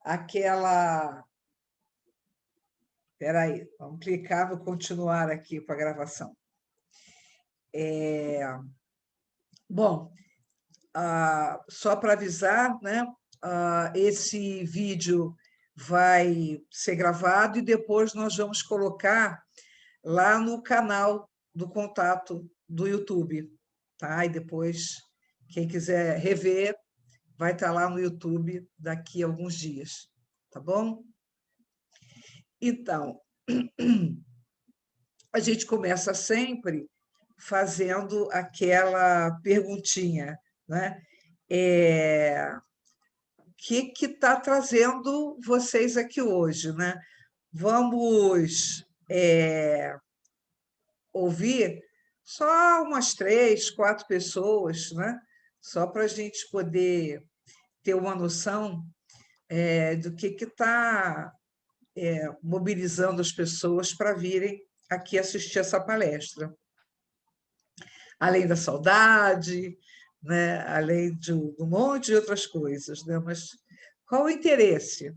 aquela... Espera aí, vamos clicar, vou continuar aqui com a gravação. Bom, só para avisar, né? Esse vídeo vai ser gravado e depois nós vamos colocar lá no canal do Contato do YouTube, tá? E depois, quem quiser rever, vai estar lá no YouTube daqui a alguns dias, tá bom? Então, a gente começa sempre fazendo aquela perguntinha, né? O que está trazendo vocês aqui hoje, né? Vamos ouvir só umas 3, 4 pessoas, né? Só para a gente poder ter uma noção do que está mobilizando as pessoas para virem aqui assistir essa palestra. Além da saudade, né? Além de um monte de outras coisas, né? Mas qual o interesse?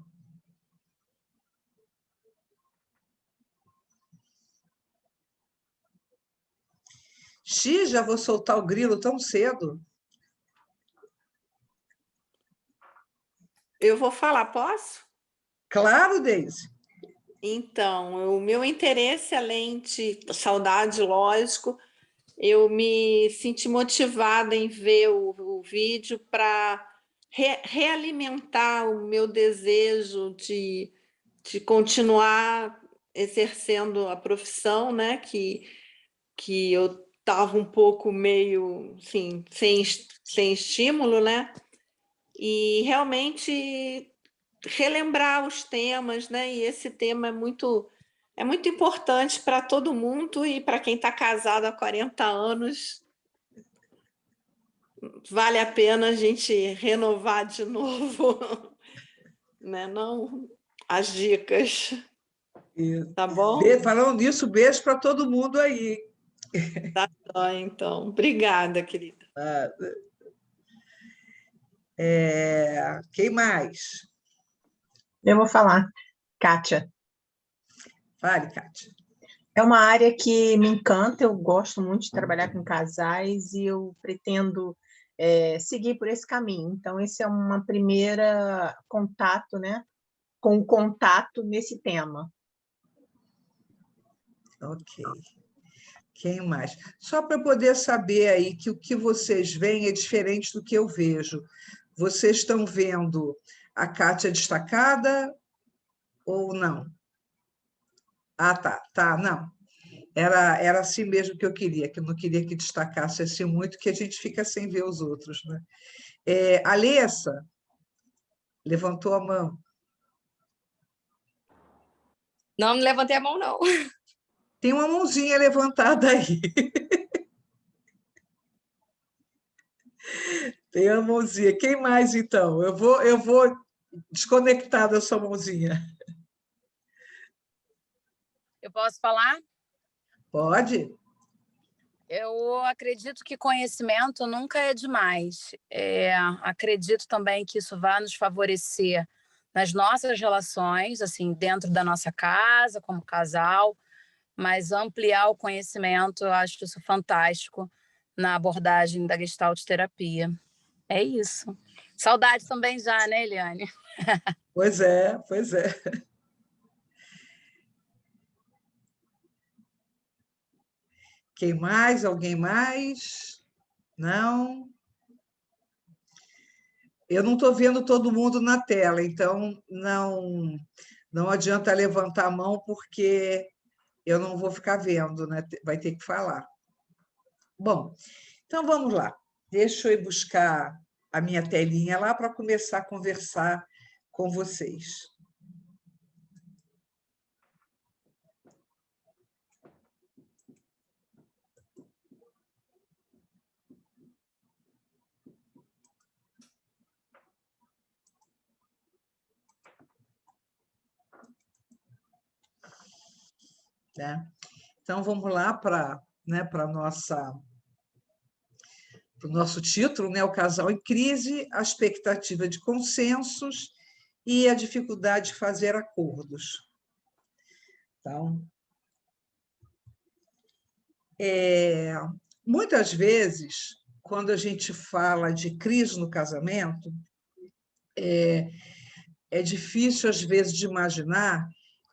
Já vou soltar o grilo tão cedo? Eu vou falar, posso? Claro, Deise. Então, o meu interesse, além de saudade, lógico, eu me senti motivada em ver o vídeo para realimentar o meu desejo de continuar exercendo a profissão, né? Que eu estava um pouco meio assim, sem estímulo, né? E realmente relembrar os temas, né? E esse tema é muito importante para todo mundo e para quem está casado há 40 anos. Vale a pena a gente renovar de novo, né? Não as dicas. Isso. Tá bom? Falando nisso, beijo para todo mundo aí. Tá bom, então. Obrigada, querida. Quem mais? Eu vou falar, Kátia. Fale, Kátia. É uma área que me encanta, eu gosto muito de trabalhar com casais e eu pretendo seguir por esse caminho. Então, esse é uma primeira contato, né, com o contato nesse tema. Ok. Quem mais? Só para poder saber aí que o que vocês veem é diferente do que eu vejo. Vocês estão vendo a Kátia destacada ou não? Ah, tá, não. Era assim mesmo que eu não queria que destacasse assim muito, que a gente fica sem ver os outros, né? Alessa levantou a mão. Não levantei a mão, não. Tem uma mãozinha levantada aí. Tem uma mãozinha. Quem mais, então? Eu vou desconectar da sua mãozinha. Eu posso falar? Pode? Eu acredito que conhecimento nunca é demais. Acredito também que isso vai nos favorecer nas nossas relações, assim, dentro da nossa casa, como casal, mas ampliar o conhecimento, eu acho isso fantástico na abordagem da Gestalt terapia. É isso. Saudade também já, né, Eliane? Pois é, pois é. Quem mais? Alguém mais? Não? Eu não estou vendo todo mundo na tela, então não adianta levantar a mão, porque eu não vou ficar vendo, né? Vai ter que falar. Bom, então vamos lá. Deixa eu ir buscar a minha telinha lá para começar a conversar com vocês. Né? Então, vamos lá para a nossa para o nosso título, né? O casal em crise, a expectativa de consensos e a dificuldade de fazer acordos. Então, muitas vezes, quando a gente fala de crise no casamento, é difícil, às vezes, de imaginar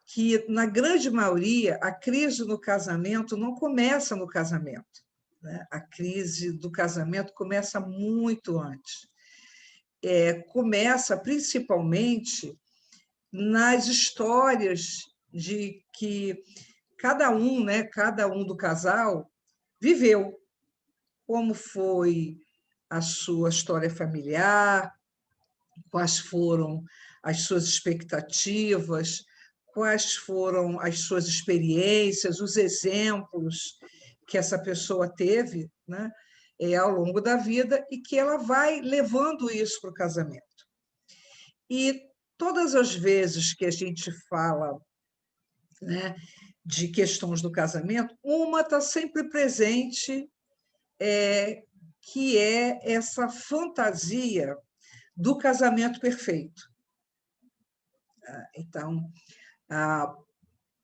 que, na grande maioria, a crise no casamento não começa no casamento, né? A crise do casamento começa muito antes. Começa, principalmente, nas histórias de que cada um, né, cada um do casal viveu, como foi a sua história familiar, quais foram as suas expectativas, quais foram as suas experiências, os exemplos que essa pessoa teve, né, ao longo da vida, e que ela vai levando isso para o casamento. E todas as vezes que a gente fala, né, de questões do casamento, uma está sempre presente, que é essa fantasia do casamento perfeito. Então,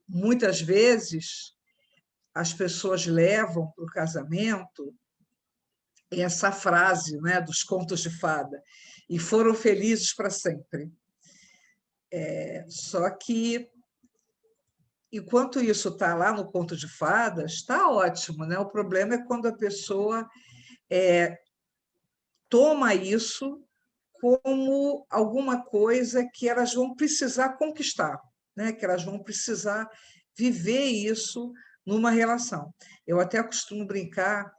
muitas vezes, as pessoas levam para o casamento essa frase, né, dos contos de fada, e foram felizes para sempre. Só que, enquanto isso está lá no conto de fadas, está ótimo, né? O problema é quando a pessoa toma isso como alguma coisa que elas vão precisar conquistar, né? Que elas vão precisar viver isso numa relação. Eu até costumo brincar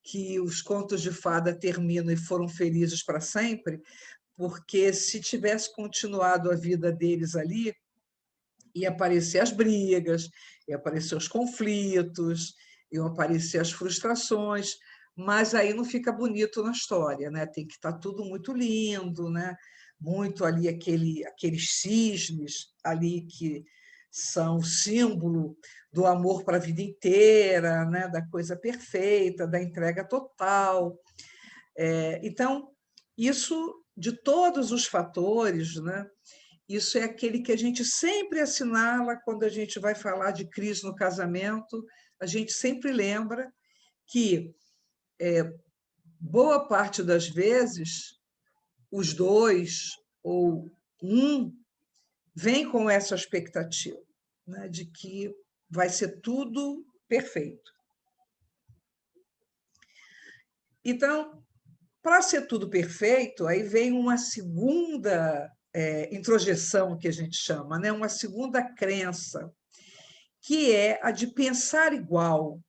que os contos de fada terminam e foram felizes para sempre, porque se tivesse continuado a vida deles ali, ia aparecer as brigas, ia aparecer os conflitos, iam aparecer as frustrações, mas aí não fica bonito na história, né? Tem que estar tudo muito lindo, né? Muito ali aqueles cisnes ali que são símbolo do amor para a vida inteira, né? Da coisa perfeita, da entrega total. Então, isso, de todos os fatores, né? Isso é aquele que a gente sempre assinala quando a gente vai falar de crise no casamento, a gente sempre lembra que, boa parte das vezes, os dois ou um vem com essa expectativa, né, de que vai ser tudo perfeito. Então, para ser tudo perfeito, aí vem uma segunda introjeção, que a gente chama, né? Uma segunda crença, que é a de pensar igual,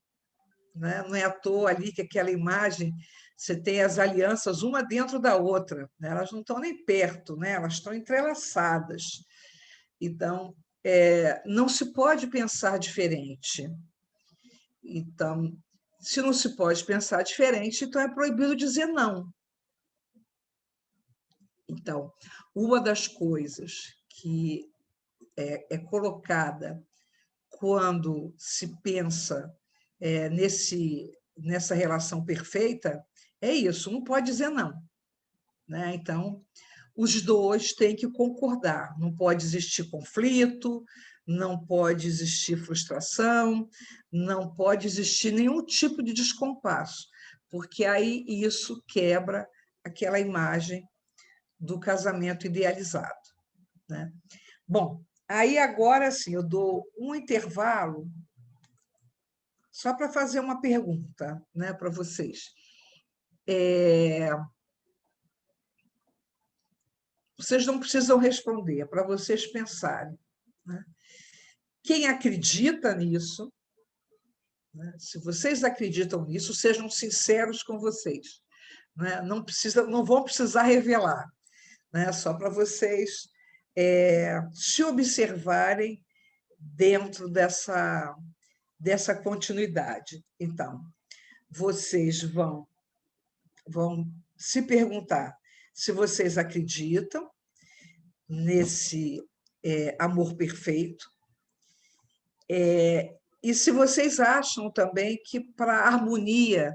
né? Não é à toa ali que aquela imagem, você tem as alianças uma dentro da outra, né? Elas não estão nem perto, né? Elas estão entrelaçadas. Então, não se pode pensar diferente. Então, se não se pode pensar diferente, então é proibido dizer não. Então, uma das coisas que é colocada quando se pensa nessa relação perfeita é isso, não pode dizer não, né? Então, os dois têm que concordar, não pode existir conflito, não pode existir frustração, não pode existir nenhum tipo de descompasso, porque aí isso quebra aquela imagem do casamento idealizado, né? Bom, aí agora sim, eu dou um intervalo só para fazer uma pergunta, né, para vocês. Vocês não precisam responder, é para vocês pensarem, né? Quem acredita nisso, né? Se vocês acreditam nisso, sejam sinceros com vocês, né? Não vão precisar revelar, né? Só para vocês se observarem dentro dessa continuidade. Então, vocês vão se perguntar se vocês acreditam nesse amor perfeito, E se vocês acham também que, para a harmonia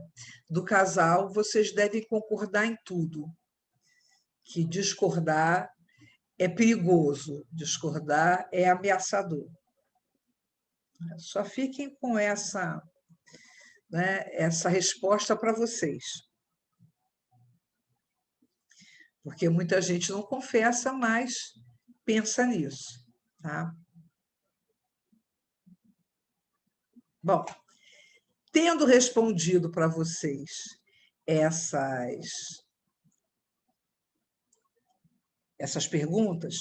do casal, vocês devem concordar em tudo, que discordar é perigoso, discordar é ameaçador. Só fiquem com essa, né, essa resposta para vocês. Porque muita gente não confessa, mas pensa nisso. Tá? Bom, tendo respondido para vocês essas perguntas,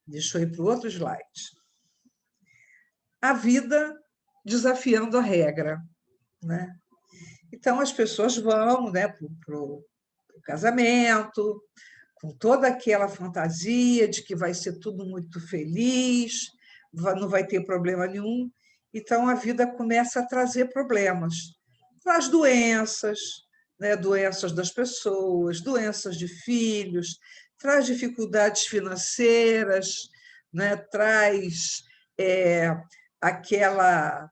deixa eu ir para o outro slide. A vida desafiando a regra, né? Então, as pessoas vão, né, para o casamento, com toda aquela fantasia de que vai ser tudo muito feliz, não vai ter problema nenhum. Então, a vida começa a trazer problemas. Traz doenças, né, doenças das pessoas, doenças de filhos, traz dificuldades financeiras, né, traz aquela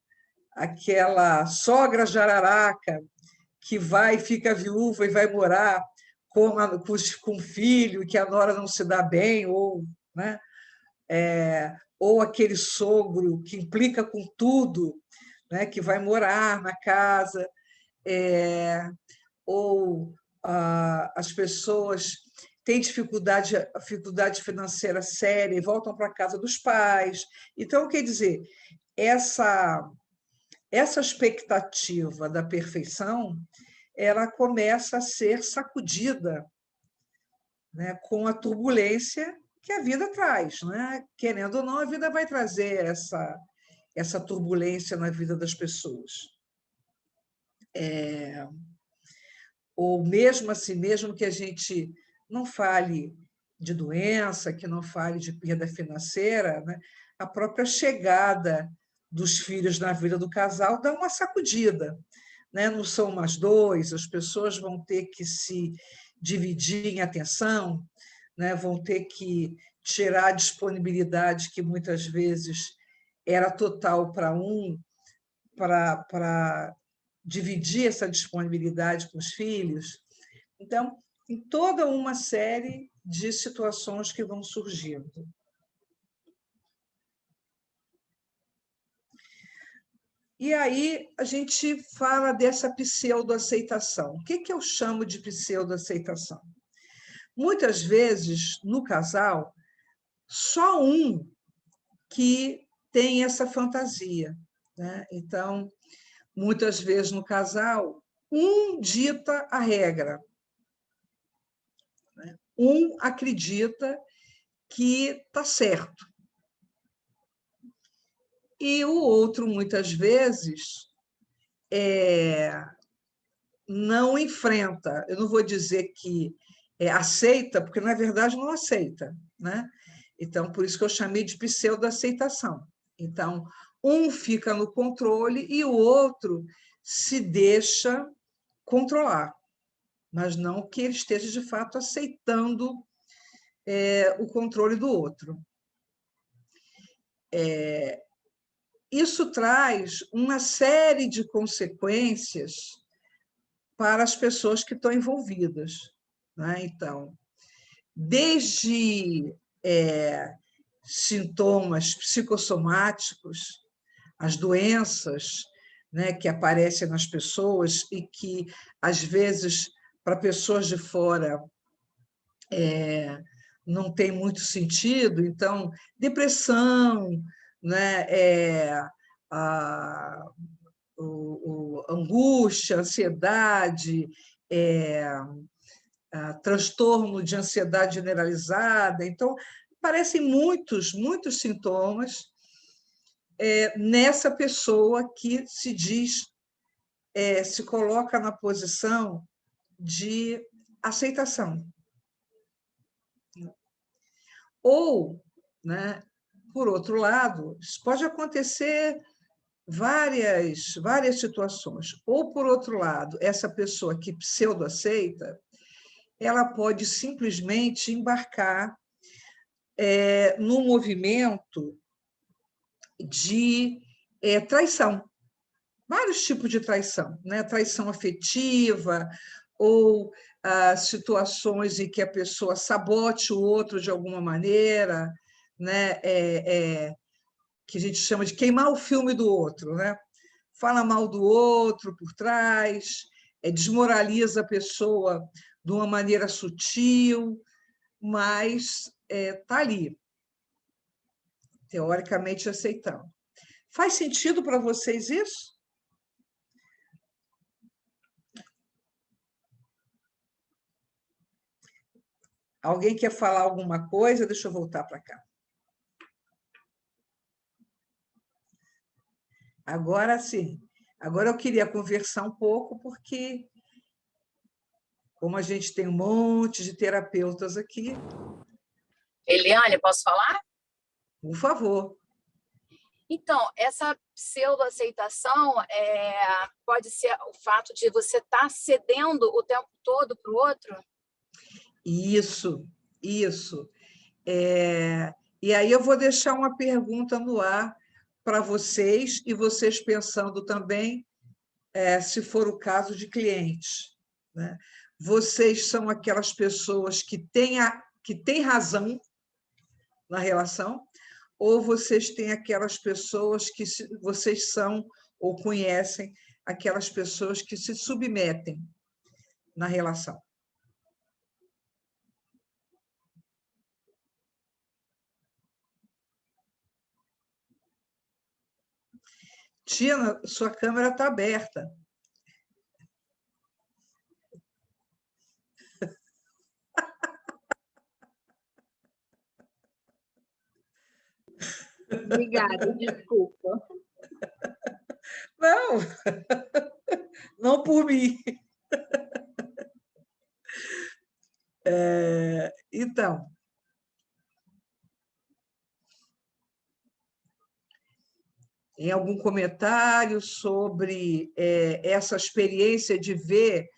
sogra jararaca que fica viúva e vai morar com o filho, que a nora não se dá bem, ou, né? Ou aquele sogro que implica com tudo, né? Que vai morar na casa, ou as pessoas têm dificuldade financeira séria e voltam para a casa dos pais. Então, quer dizer, essa expectativa da perfeição, ela começa a ser sacudida, né, com a turbulência que a vida traz, né? Querendo ou não, a vida vai trazer essa turbulência na vida das pessoas. Ou mesmo assim, mesmo que a gente não fale de doença, que não fale de perda financeira, né? A própria chegada dos filhos na vida do casal dá uma sacudida, né? Não são mais dois, as pessoas vão ter que se dividir em atenção, né? Vão ter que tirar a disponibilidade que muitas vezes era total para um, para dividir essa disponibilidade com os filhos. Então, em toda uma série de situações que vão surgindo. E aí a gente fala dessa pseudoaceitação. O que eu chamo de pseudoaceitação? Muitas vezes, no casal, só um que tem essa fantasia, né? Então, muitas vezes no casal, um dita a regra, né? Um acredita que está certo. E o outro, muitas vezes, não enfrenta. Eu não vou dizer que aceita, porque, na verdade, não aceita, né? Então, por isso que eu chamei de pseudo-aceitação. Então, um fica no controle e o outro se deixa controlar, mas não que ele esteja, de fato, aceitando o controle do outro. Isso traz uma série de consequências para as pessoas que estão envolvidas, né? Então, desde sintomas psicossomáticos, as doenças, né, que aparecem nas pessoas e que, às vezes, para pessoas de fora, não tem muito sentido. Então, depressão, né, angústia, ansiedade, transtorno de ansiedade generalizada. Então, aparecem muitos sintomas nessa pessoa que se diz, se coloca na posição de aceitação. Ou, né, por outro lado, pode acontecer várias situações. Ou, por outro lado, essa pessoa que pseudo-aceita, ela pode simplesmente embarcar num movimento de traição. Vários tipos de traição, né? Traição afetiva ou situações em que a pessoa sabote o outro de alguma maneira, né? Que a gente chama de queimar o filme do outro, né? Fala mal do outro por trás, desmoraliza a pessoa de uma maneira sutil, mas está ali, teoricamente aceitando. Faz sentido para vocês isso? Alguém quer falar alguma coisa? Deixa eu voltar para cá. Agora sim. Agora eu queria conversar um pouco, porque, como a gente tem um monte de terapeutas aqui... Eliane, posso falar? Por favor. Então, essa pseudo-aceitação pode ser o fato de você estar cedendo o tempo todo para o outro? Isso. E aí eu vou deixar uma pergunta no ar para vocês, e vocês pensando também, se for o caso de clientes, né? Vocês são aquelas pessoas que têm razão na relação, ou vocês têm aquelas pessoas que vocês são ou conhecem aquelas pessoas que se submetem na relação? Tina, sua câmera está aberta. Obrigada, desculpa. Não, não por mim. Então, em algum comentário sobre essa experiência de ver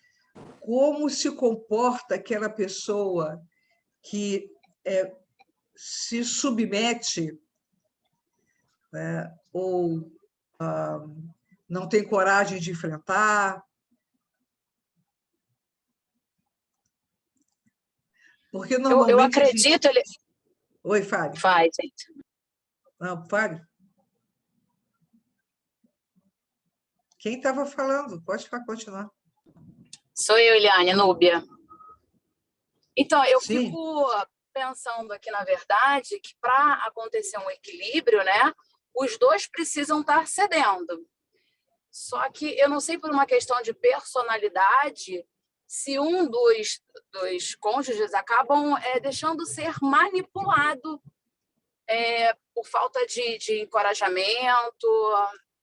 como se comporta aquela pessoa que se submete, né, ou não tem coragem de enfrentar. Porque normalmente... Eu acredito... Oi, fale. Faz, gente. Não, fale. Quem estava falando? Pode continuar. Sou eu, Eliane, Núbia. Então, eu Sim. fico pensando aqui, na verdade, que para acontecer um equilíbrio, né, os dois precisam estar cedendo. Só que eu não sei, por uma questão de personalidade, se um dos cônjuges acabam deixando ser manipulado por falta de encorajamento.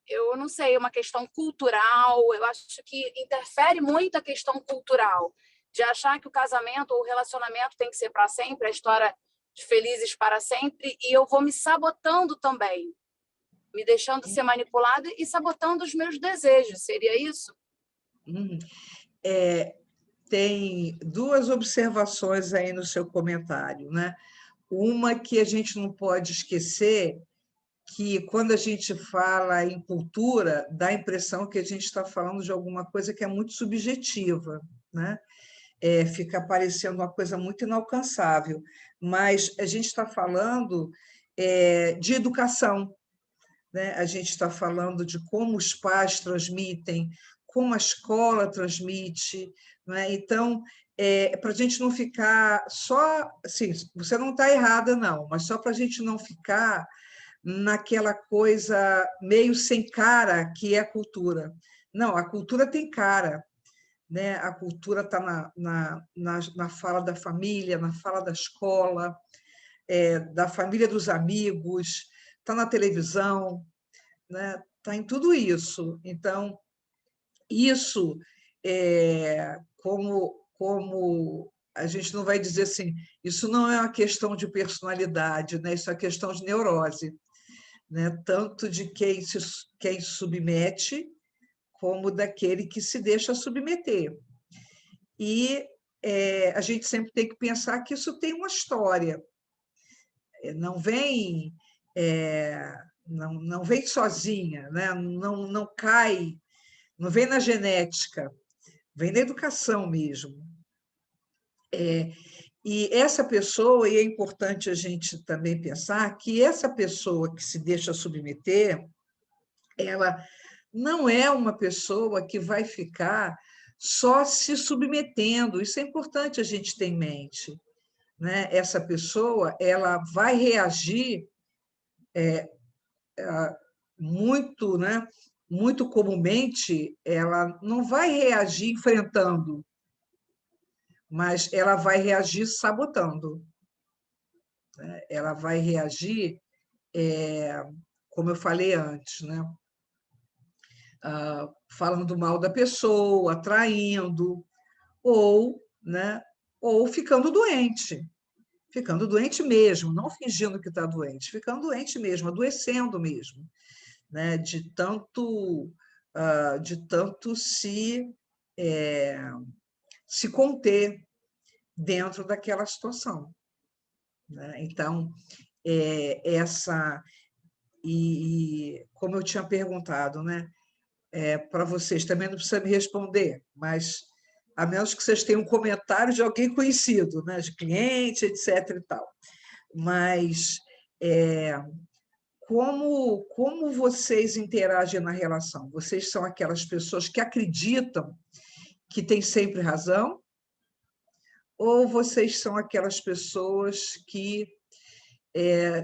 Eu não sei, uma questão cultural. Eu acho que interfere muito a questão cultural, de achar que o casamento ou o relacionamento tem que ser para sempre, a história de felizes para sempre, e eu vou me sabotando também, me deixando ser manipulada e sabotando os meus desejos. Seria isso? Tem duas observações aí no seu comentário, né? Uma que a gente não pode esquecer, que quando a gente fala em cultura, dá a impressão que a gente está falando de alguma coisa que é muito subjetiva, né? Fica parecendo uma coisa muito inalcançável, mas a gente está falando de educação, né? A gente está falando de como os pais transmitem, como a escola transmite, né? Então, para a gente não ficar só... Assim, você não está errada, não, mas só para a gente não ficar naquela coisa meio sem cara que é a cultura. Não, a cultura tem cara, né? A cultura está na fala da família, na fala da escola, da família dos amigos, está na televisão, né? Está em tudo isso. Então, isso, como a gente não vai dizer assim, isso não é uma questão de personalidade, né? Isso é uma questão de neurose, né? Tanto de quem submete, como daquele que se deixa submeter. E a gente sempre tem que pensar que isso tem uma história. Não vem não vem sozinha, né? Não cai, não vem na genética, vem da educação mesmo. E essa pessoa, e é importante a gente também pensar que essa pessoa que se deixa submeter, ela não é uma pessoa que vai ficar só se submetendo. Isso é importante a gente ter em mente, né? Essa pessoa, ela vai reagir muito, né? Muito comumente, ela não vai reagir enfrentando, mas ela vai reagir sabotando, né? Ela vai reagir, como eu falei antes, né? Falando mal da pessoa, traindo, ou, né? Ou ficando doente mesmo, não fingindo que está doente, ficando doente mesmo, adoecendo mesmo, né? De tanto se conter dentro daquela situação, né? Então, como eu tinha perguntado, né? Para vocês, também não precisa me responder, mas a menos que vocês tenham um comentário de alguém conhecido, né? De cliente, etc. e tal. Mas como vocês interagem na relação? Vocês são aquelas pessoas que acreditam que tem sempre razão? Ou vocês são aquelas pessoas que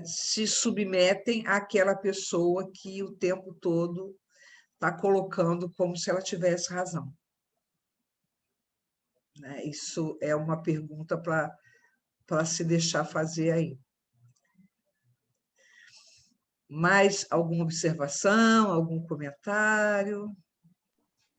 se submetem àquela pessoa que o tempo todo está colocando como se ela tivesse razão? Né? Isso é uma pergunta para se deixar fazer aí. Mais alguma observação, algum comentário?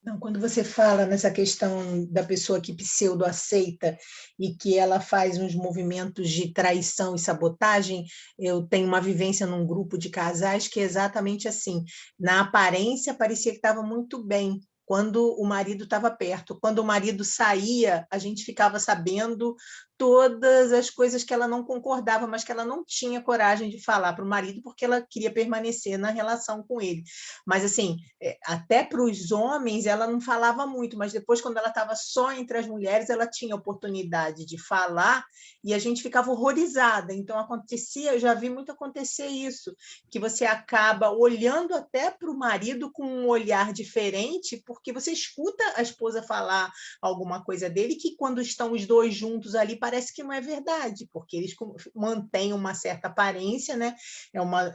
Não, quando você fala nessa questão da pessoa que pseudo-aceita e que ela faz uns movimentos de traição e sabotagem, eu tenho uma vivência num grupo de casais que é exatamente assim. Na aparência, parecia que estava muito bem quando o marido estava perto. Quando o marido saía, a gente ficava sabendo todas as coisas que ela não concordava, mas que ela não tinha coragem de falar para o marido porque ela queria permanecer na relação com ele. Mas, assim, até para os homens ela não falava muito, mas depois, quando ela estava só entre as mulheres, ela tinha oportunidade de falar e a gente ficava horrorizada. Então, acontecia, eu já vi muito acontecer isso, que você acaba olhando até para o marido com um olhar diferente, porque você escuta a esposa falar alguma coisa dele que, quando estão os dois juntos ali, parece que não é verdade, porque eles mantêm uma certa aparência, né?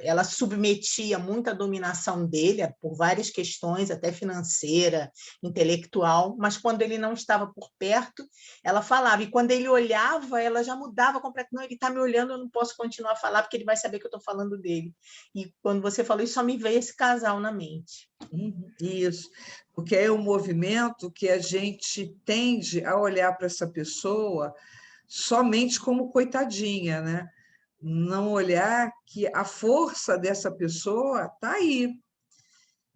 Ela submetia muita dominação dele por várias questões, até financeira, intelectual, mas quando ele não estava por perto, ela falava, e quando ele olhava, ela já mudava completamente. Não, ele está me olhando, eu não posso continuar a falar, porque ele vai saber que eu estou falando dele. E quando você falou isso, só me veio esse casal na mente. Isso, porque é um movimento que a gente tende a olhar para essa pessoa somente como coitadinha, né? Não olhar que a força dessa pessoa está aí,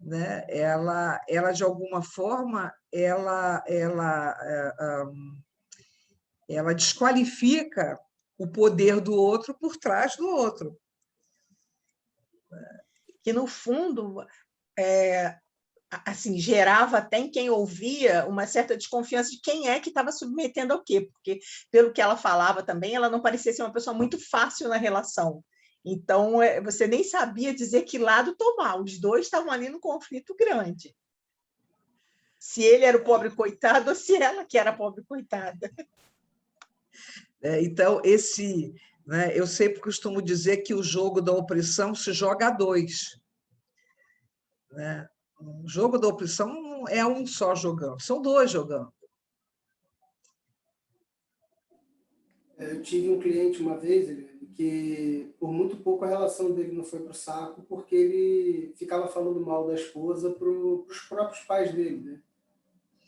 né? Ela de alguma forma, ela desqualifica o poder do outro por trás do outro. Que, no fundo, assim, gerava até em quem ouvia uma certa desconfiança de quem é que estava submetendo ao quê, porque, pelo que ela falava também, ela não parecia ser uma pessoa muito fácil na relação. Então, você nem sabia dizer que lado tomar. Os dois estavam ali num conflito grande. Se ele era o pobre coitado ou se ela que era a pobre coitada. Então, né, eu sempre costumo dizer que o jogo da opressão se joga a dois. Né? O jogo da opressão não é um só jogando, são dois jogando. Eu tive um cliente uma vez, que por muito pouco a relação dele não foi para o saco, porque ele ficava falando mal da esposa para os próprios pais dele, né?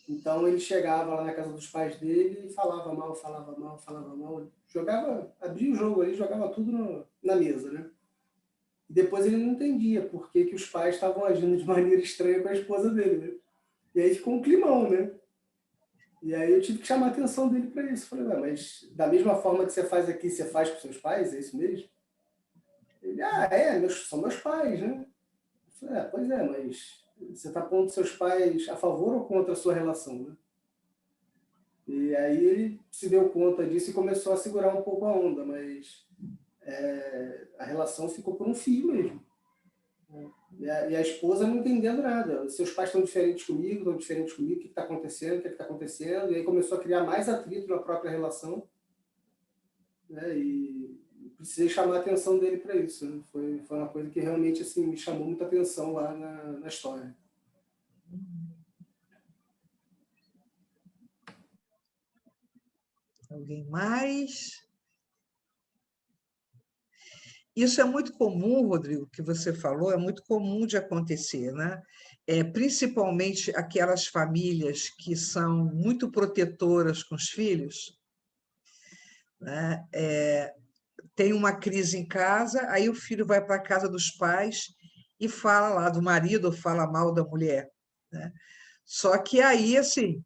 Então ele chegava lá na casa dos pais dele e falava mal, abria o jogo ali, jogava tudo na mesa, né? E depois ele não entendia por que os pais estavam agindo de maneira estranha com a esposa dele, né? E aí ficou um climão, né? E aí eu tive que chamar a atenção dele para isso. Falei, mas da mesma forma que você faz aqui, você faz com seus pais? É isso mesmo? Ele, são meus pais, né? Eu falei, pois é, mas você está pondo seus pais a favor ou contra a sua relação, né? E aí ele se deu conta disso e começou a segurar um pouco a onda, mas a relação ficou por um fio mesmo. E a esposa não entendendo nada. Seus pais estão diferentes comigo, o que está acontecendo, está acontecendo. E aí começou a criar mais atrito na própria relação. Né? E precisei chamar a atenção dele para isso. Né? Foi uma coisa que realmente assim, me chamou muita atenção lá na história. Alguém mais? Isso é muito comum, Rodrigo, que você falou, é muito comum de acontecer, né? Principalmente aquelas famílias que são muito protetoras com os filhos, né? Tem uma crise em casa, aí o filho vai para a casa dos pais e fala lá do marido, ou fala mal da mulher, né? Só que aí, assim,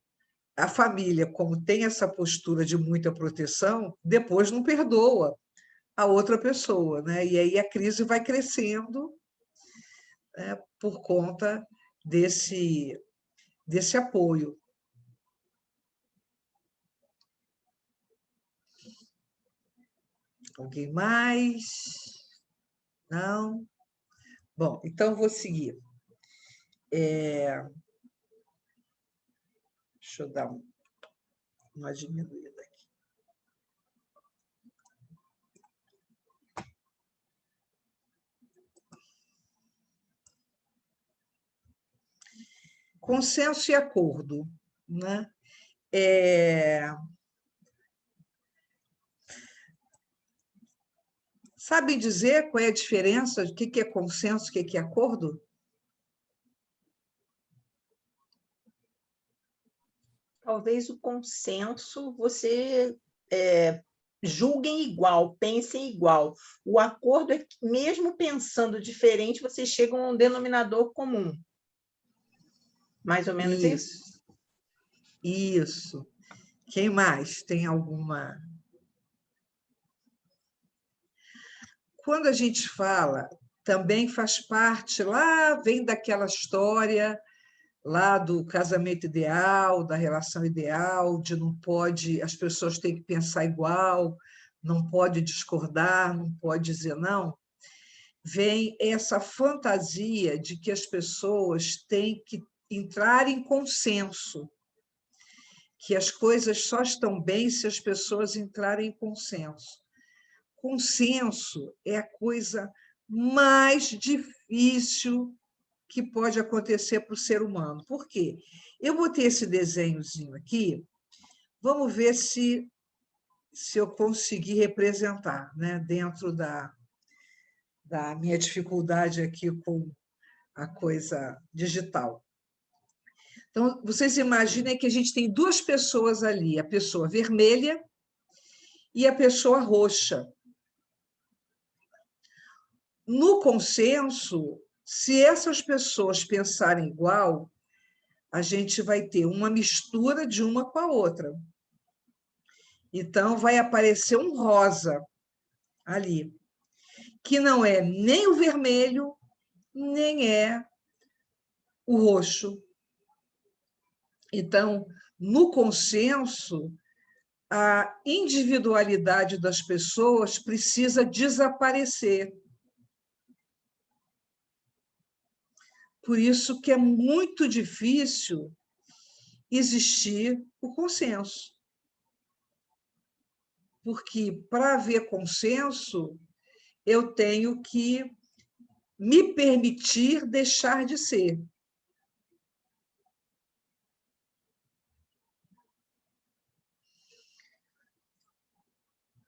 a família, como tem essa postura de muita proteção, depois não perdoa a outra pessoa, né? E aí a crise vai crescendo, né, por conta desse apoio. Alguém mais? Não? Bom, então vou seguir. Deixa eu dar uma diminuída aqui. Consenso e acordo, né? Sabem dizer qual é a diferença? O que é consenso, o que é acordo? Talvez o consenso você julguem igual, pensem igual. O acordo é que, mesmo pensando diferente, vocês chegam a um denominador comum. Mais ou menos isso? Isso. Quem mais tem alguma? Quando a gente fala, também faz parte, lá vem daquela história, lá do casamento ideal, da relação ideal, de não pode, as pessoas têm que pensar igual, não pode discordar, não pode dizer não. Vem essa fantasia de que as pessoas têm que entrar em consenso, que as coisas só estão bem se as pessoas entrarem em consenso. Consenso é a coisa mais difícil que pode acontecer para o ser humano. Por quê? Eu botei esse desenhozinho aqui, vamos ver se eu conseguir representar, né, dentro da minha dificuldade aqui com a coisa digital. Então, vocês imaginem que a gente tem duas pessoas ali, a pessoa vermelha e a pessoa roxa. No consenso, se essas pessoas pensarem igual, a gente vai ter uma mistura de uma com a outra. Então, vai aparecer um rosa ali, que não é nem o vermelho, nem é o roxo. Então, no consenso, a individualidade das pessoas precisa desaparecer. Por isso que é muito difícil existir o consenso. Porque, para haver consenso, eu tenho que me permitir deixar de ser.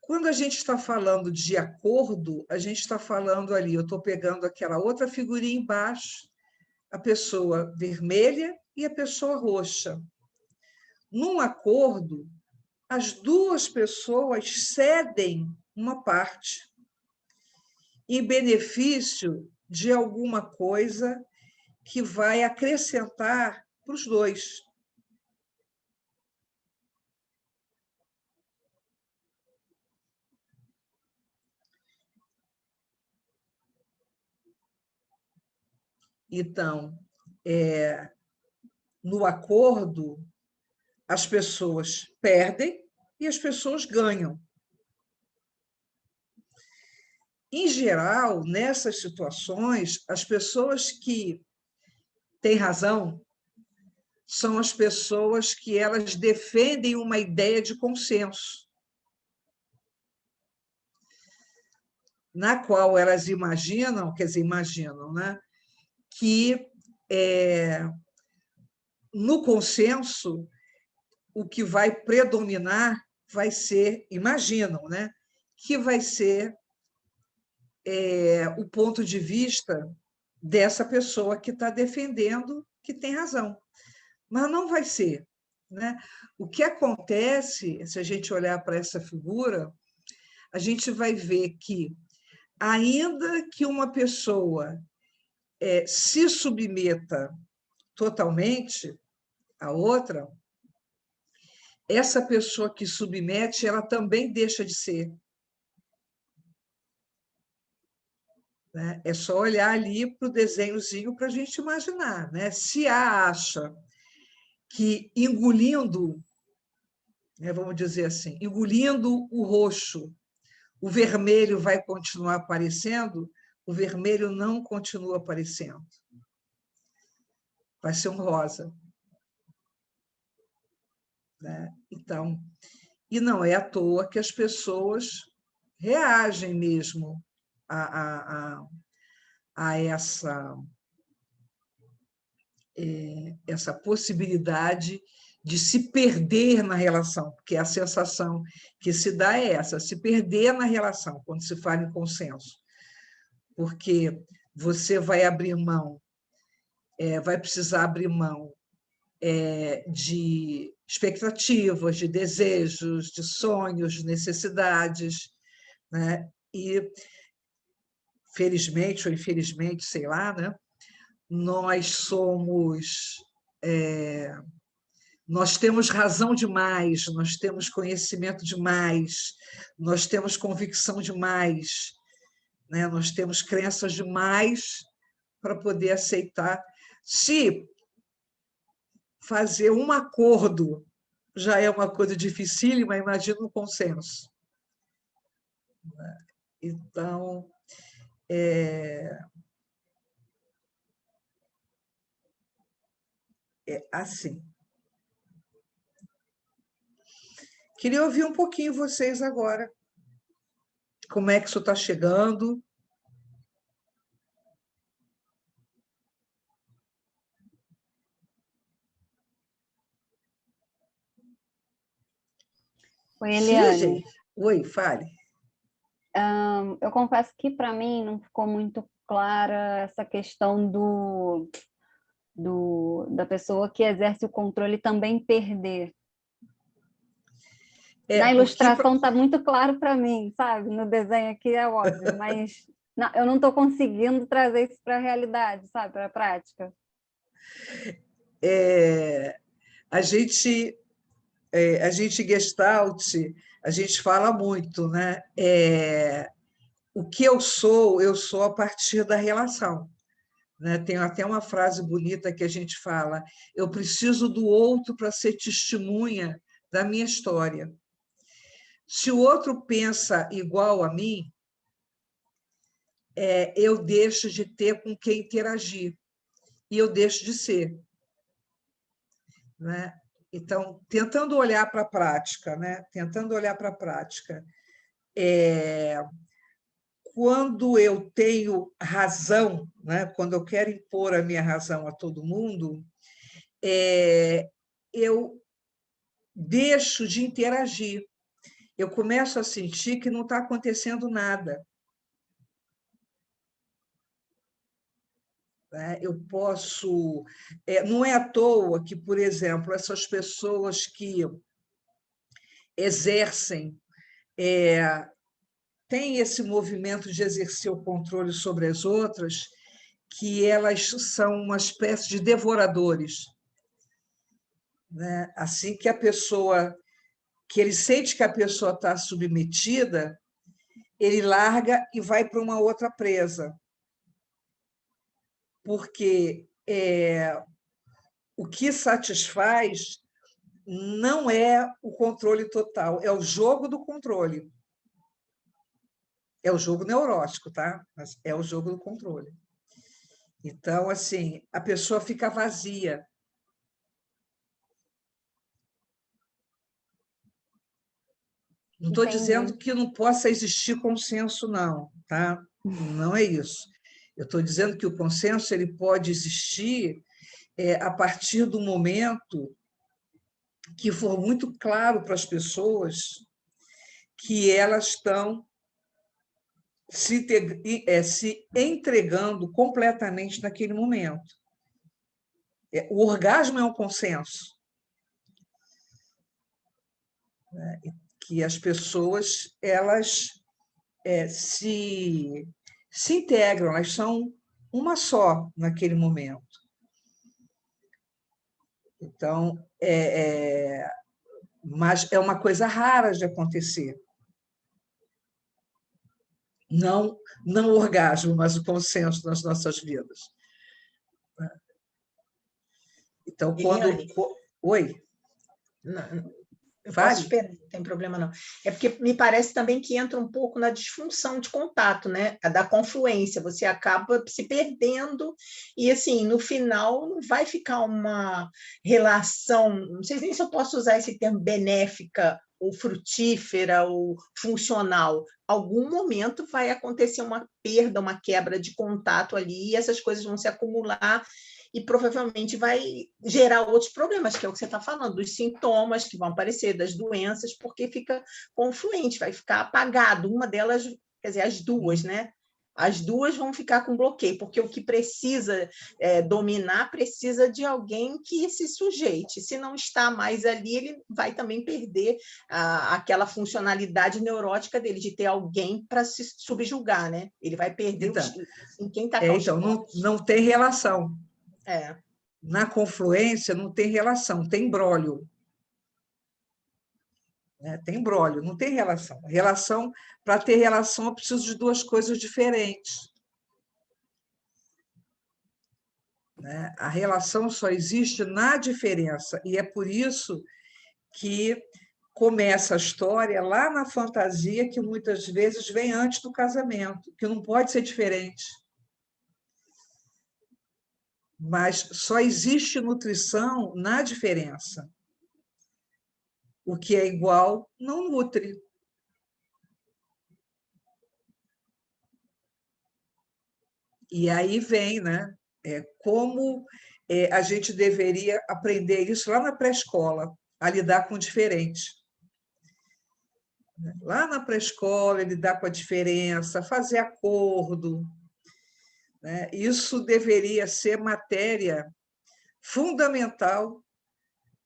Quando a gente está falando de acordo, a gente está falando ali, eu estou pegando aquela outra figurinha embaixo, a pessoa vermelha e a pessoa roxa. Num acordo, as duas pessoas cedem uma parte em benefício de alguma coisa que vai acrescentar para os dois. Então, no acordo, as pessoas perdem e as pessoas ganham. Em geral, nessas situações, as pessoas que têm razão são as pessoas que elas defendem uma ideia de consenso, na qual elas imaginam, quer dizer, imaginam, né, que no consenso o que vai predominar vai ser, imaginam, né, que vai ser o ponto de vista dessa pessoa que está defendendo que tem razão. Mas não vai ser, né? O que acontece, se a gente olhar para essa figura, a gente vai ver que, ainda que uma pessoa se submeta totalmente à outra, essa pessoa que submete, ela também deixa de ser. Né? É só olhar ali para o desenhozinho para a gente imaginar. Né? Se A acha que engolindo, né, vamos dizer assim, engolindo o roxo, o vermelho vai continuar aparecendo, o vermelho não continua aparecendo. Vai ser um rosa. Né? Então, e não é à toa que as pessoas reagem mesmo a essa possibilidade de se perder na relação, porque a sensação que se dá é essa, se perder na relação, quando se fala em consenso. Porque você vai abrir mão, vai precisar abrir mão de expectativas, de desejos, de sonhos, de necessidades, né? E, felizmente ou infelizmente, sei lá, né? Nós temos razão demais, nós temos conhecimento demais, nós temos convicção demais, né? Nós temos crenças demais para poder aceitar. Se fazer um acordo já é uma coisa dificílima, imagina um consenso. Então, é assim. Queria ouvir um pouquinho vocês agora. Como é que isso está chegando? Oi, Eliane. Oi, fale. Eu confesso que para mim não ficou muito clara essa questão da pessoa que exerce o controle também perder. Na ilustração está muito claro para mim, sabe? No desenho aqui é óbvio, mas eu não estou conseguindo trazer isso para a realidade, sabe? Para a prática. A gente Gestalt, a gente fala muito, né? O que eu sou a partir da relação. Né? Tem até uma frase bonita que a gente fala: eu preciso do outro para ser testemunha da minha história. Se o outro pensa igual a mim, eu deixo de ter com quem interagir e eu deixo de ser. Né? Então, tentando olhar para a prática, né? Quando eu tenho razão, né? Quando eu quero impor a minha razão a todo mundo, eu deixo de interagir. Eu começo a sentir que não está acontecendo nada. Eu posso... não é à toa que, por exemplo, essas pessoas que exercem, têm esse movimento de exercer o controle sobre as outras, que elas são uma espécie de devoradores. Né? Assim que ele sente que a pessoa está submetida, ele larga e vai para uma outra presa. porque o que satisfaz não é o controle total, é o jogo do controle. É o jogo neurótico, tá? Mas é o jogo do controle. Então, assim, a pessoa fica vazia. Não estou dizendo que não possa existir consenso, não, tá? Não é isso. Eu estou dizendo que o consenso ele pode existir a partir do momento que for muito claro para as pessoas que elas estão se entregando completamente naquele momento. O orgasmo é um consenso. Que as pessoas elas se integram, elas são uma só naquele momento. Então, mas é uma coisa rara de acontecer. Não o orgasmo, mas o consenso nas nossas vidas. Então, quando... Eliane, Oi? Não, eu posso esperar, não tem problema não. É porque me parece também que entra um pouco na disfunção de contato, né? A da confluência, você acaba se perdendo e, assim, no final não vai ficar uma relação, não sei nem se eu posso usar esse termo benéfica, ou frutífera, ou funcional. Algum momento vai acontecer uma perda, uma quebra de contato ali e essas coisas vão se acumular e provavelmente vai gerar outros problemas, que é o que você está falando, dos sintomas que vão aparecer, das doenças, porque fica confluente, vai ficar apagado. Uma delas, quer dizer, as duas, né? As duas vão ficar com bloqueio, porque o que precisa dominar precisa de alguém que se sujeite. Se não está mais ali, ele vai também perder aquela funcionalidade neurótica dele, de ter alguém para se subjugar, né? Ele vai perder em quem está Então, não tem relação. É. Na confluência não tem relação, tem imbróglio. Tem imbróglio, não tem relação. Para ter relação, eu preciso de duas coisas diferentes. A relação só existe na diferença, e é por isso que começa a história lá na fantasia, que muitas vezes vem antes do casamento, que não pode ser diferente. Mas só existe nutrição na diferença. O que é igual não nutre. E aí vem, né? Como a gente deveria aprender isso lá na pré-escola, a lidar com o diferente. Lá na pré-escola, lidar com a diferença, fazer acordo. Né? Isso deveria ser matéria fundamental,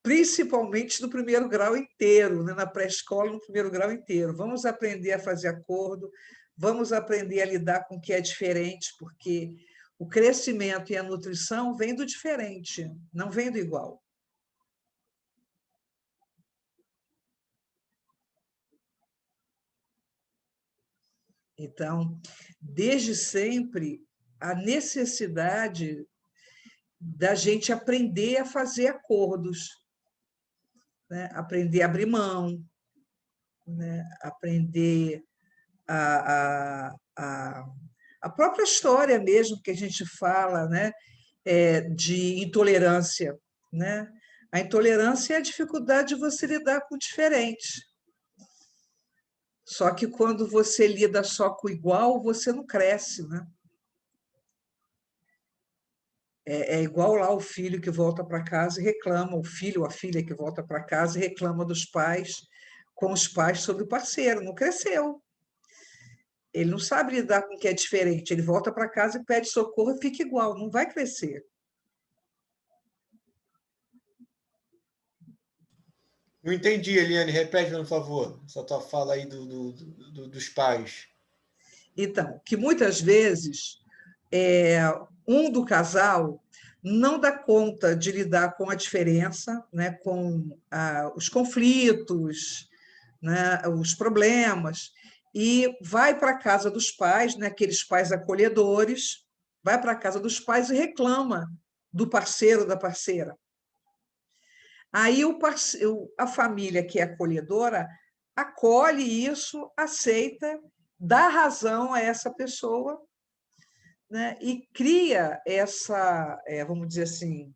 principalmente no primeiro grau inteiro, né? Na pré-escola, no primeiro grau inteiro. Vamos aprender a fazer acordo, vamos aprender a lidar com o que é diferente, porque o crescimento e a nutrição vêm do diferente, não vem do igual. Então, desde sempre, a necessidade da gente aprender a fazer acordos, né? Aprender a abrir mão, né? Aprender a própria história mesmo que a gente fala, né? De intolerância. Né? A intolerância é a dificuldade de você lidar com o diferente. Só que quando você lida só com o igual, você não cresce. Né? É igual lá o filho que volta para casa e reclama, o filho ou a filha que volta para casa e reclama dos pais, com os pais sobre o parceiro, não cresceu. Ele não sabe lidar com o que é diferente, ele volta para casa e pede socorro e fica igual, não vai crescer. Não entendi, Eliane, repete, por favor, essa tua fala aí dos pais. Então, que muitas vezes um do casal não dá conta de lidar com a diferença, né, com os conflitos, né, os problemas, e vai para a casa dos pais, né, aqueles pais acolhedores, vai para a casa dos pais e reclama do parceiro, da parceira. Aí a família que é acolhedora acolhe isso, aceita, dá razão a essa pessoa, né? E cria essa, vamos dizer assim,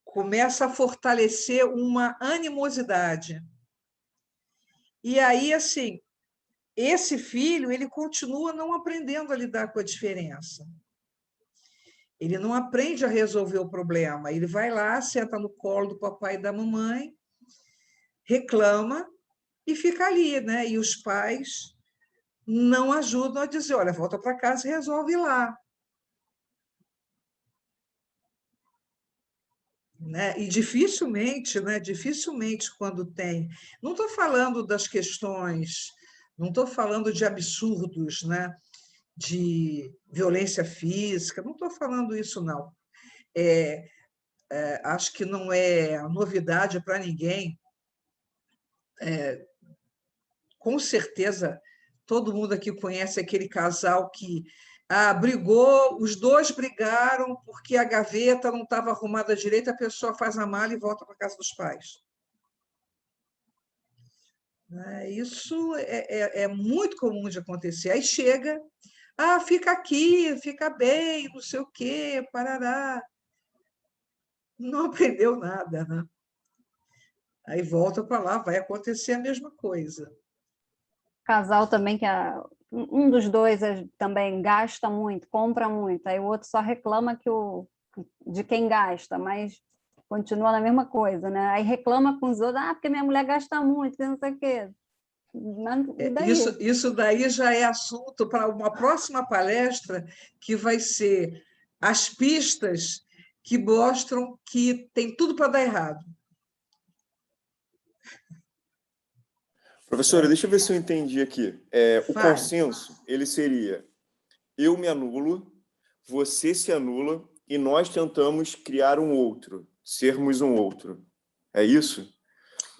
começa a fortalecer uma animosidade. E aí, assim, esse filho ele continua não aprendendo a lidar com a diferença. Ele não aprende a resolver o problema. Ele vai lá, senta no colo do papai e da mamãe, reclama e fica ali, né? E os pais não ajudam a dizer, olha, volta para casa e resolve lá. Né? E dificilmente, né? Dificilmente quando tem... Não estou falando das questões, não estou falando de absurdos, né? De violência física, não estou falando isso, não. Acho que não é novidade para ninguém. Com certeza, todo mundo aqui conhece aquele casal que brigou, os dois brigaram porque a gaveta não estava arrumada direito, a pessoa faz a mala e volta para a casa dos pais. Isso é muito comum de acontecer. Aí chega, fica aqui, fica bem, não sei o quê, parará. Não aprendeu nada, né? Aí volta para lá, vai acontecer a mesma coisa. Casal também que um dos dois também gasta muito, compra muito, aí o outro só reclama de quem gasta, mas continua na mesma coisa, né? Aí reclama com os outros, porque minha mulher gasta muito, não sei o quê. E daí? Isso daí já é assunto para uma próxima palestra, que vai ser as pistas que mostram que tem tudo para dar errado. Professora, deixa eu ver se eu entendi aqui. O consenso, ele seria: eu me anulo, você se anula e nós tentamos criar um outro, sermos um outro. É isso?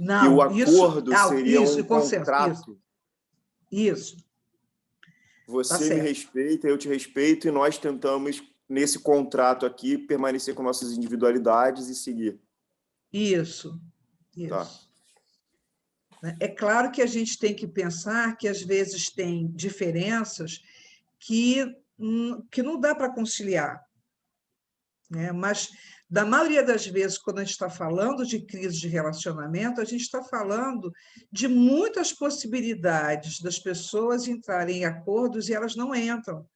Não, e o acordo seria um contrato. Isso. Você me respeita, eu te respeito, e nós tentamos, nesse contrato aqui, permanecer com nossas individualidades e seguir. Isso. Tá. É claro que a gente tem que pensar que, às vezes, tem diferenças que não dá para conciliar. Né? Mas, da maioria das vezes, quando a gente está falando de crise de relacionamento, a gente está falando de muitas possibilidades das pessoas entrarem em acordos e elas não entram.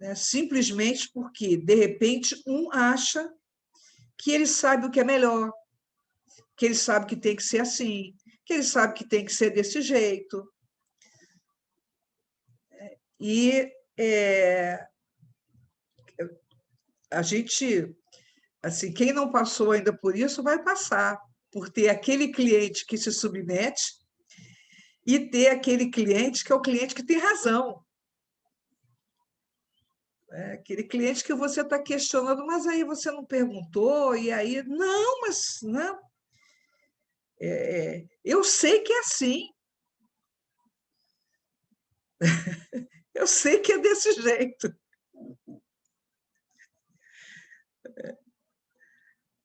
Né? Simplesmente porque, de repente, um acha que ele sabe o que é melhor, que ele sabe que tem que ser assim, que ele sabe que tem que ser desse jeito. E a gente, assim, quem não passou ainda por isso vai passar, por ter aquele cliente que se submete e ter aquele cliente que é o cliente que tem razão. Aquele cliente que você está questionando, mas aí você não perguntou, e aí, não, mas não. Eu sei que é assim. Eu sei que é desse jeito.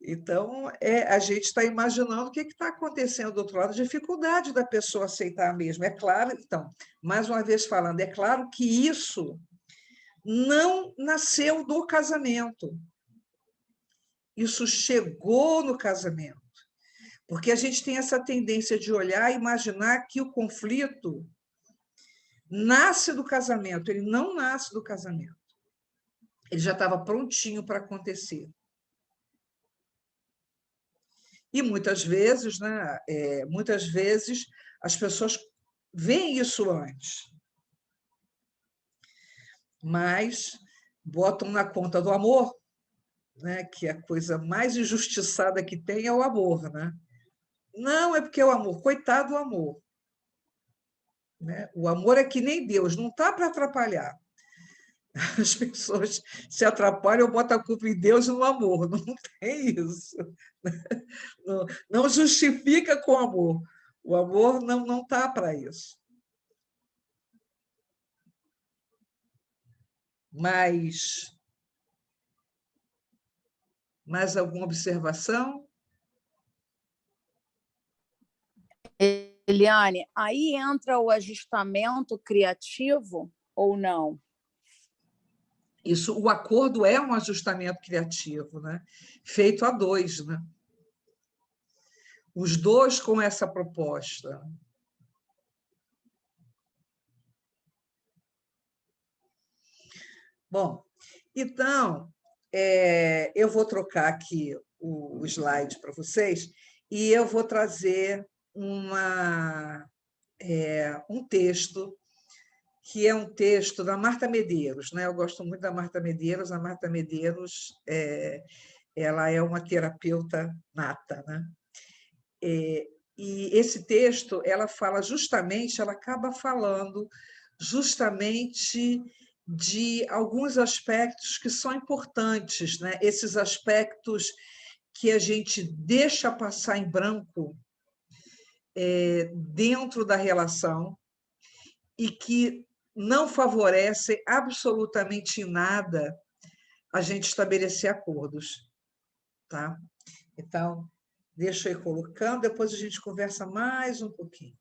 Então, a gente está imaginando o que está acontecendo do outro lado, a dificuldade da pessoa aceitar mesmo. É claro, então, mais uma vez falando, é claro que isso não nasceu do casamento. Isso chegou no casamento. Porque a gente tem essa tendência de olhar e imaginar que o conflito nasce do casamento. Ele não nasce do casamento. Ele já estava prontinho para acontecer. E muitas vezes, né, muitas vezes as pessoas veem isso antes, mas botam na conta do amor, né, que a coisa mais injustiçada que tem é o amor, né? Não, é porque é o amor, coitado do amor. Né? O amor é que nem Deus, não está para atrapalhar. As pessoas se atrapalham, botam a culpa em Deus e no amor. Não tem isso. Não justifica com amor. O amor não está para isso. Mais alguma observação? Eliane, aí entra o ajustamento criativo ou não? Isso, o acordo é um ajustamento criativo, né? Feito a dois, né? Os dois com essa proposta. Bom, então, eu vou trocar aqui o slide para vocês e eu vou trazer um texto, que é um texto da Marta Medeiros, né? Eu gosto muito da Marta Medeiros. A Marta Medeiros ela é uma terapeuta nata, né? E esse texto, ela acaba falando justamente de alguns aspectos que são importantes, né? Esses aspectos que a gente deixa passar em branco dentro da relação e que não favorecem absolutamente em nada a gente estabelecer acordos, tá? Então, deixa eu ir colocando, depois a gente conversa mais um pouquinho.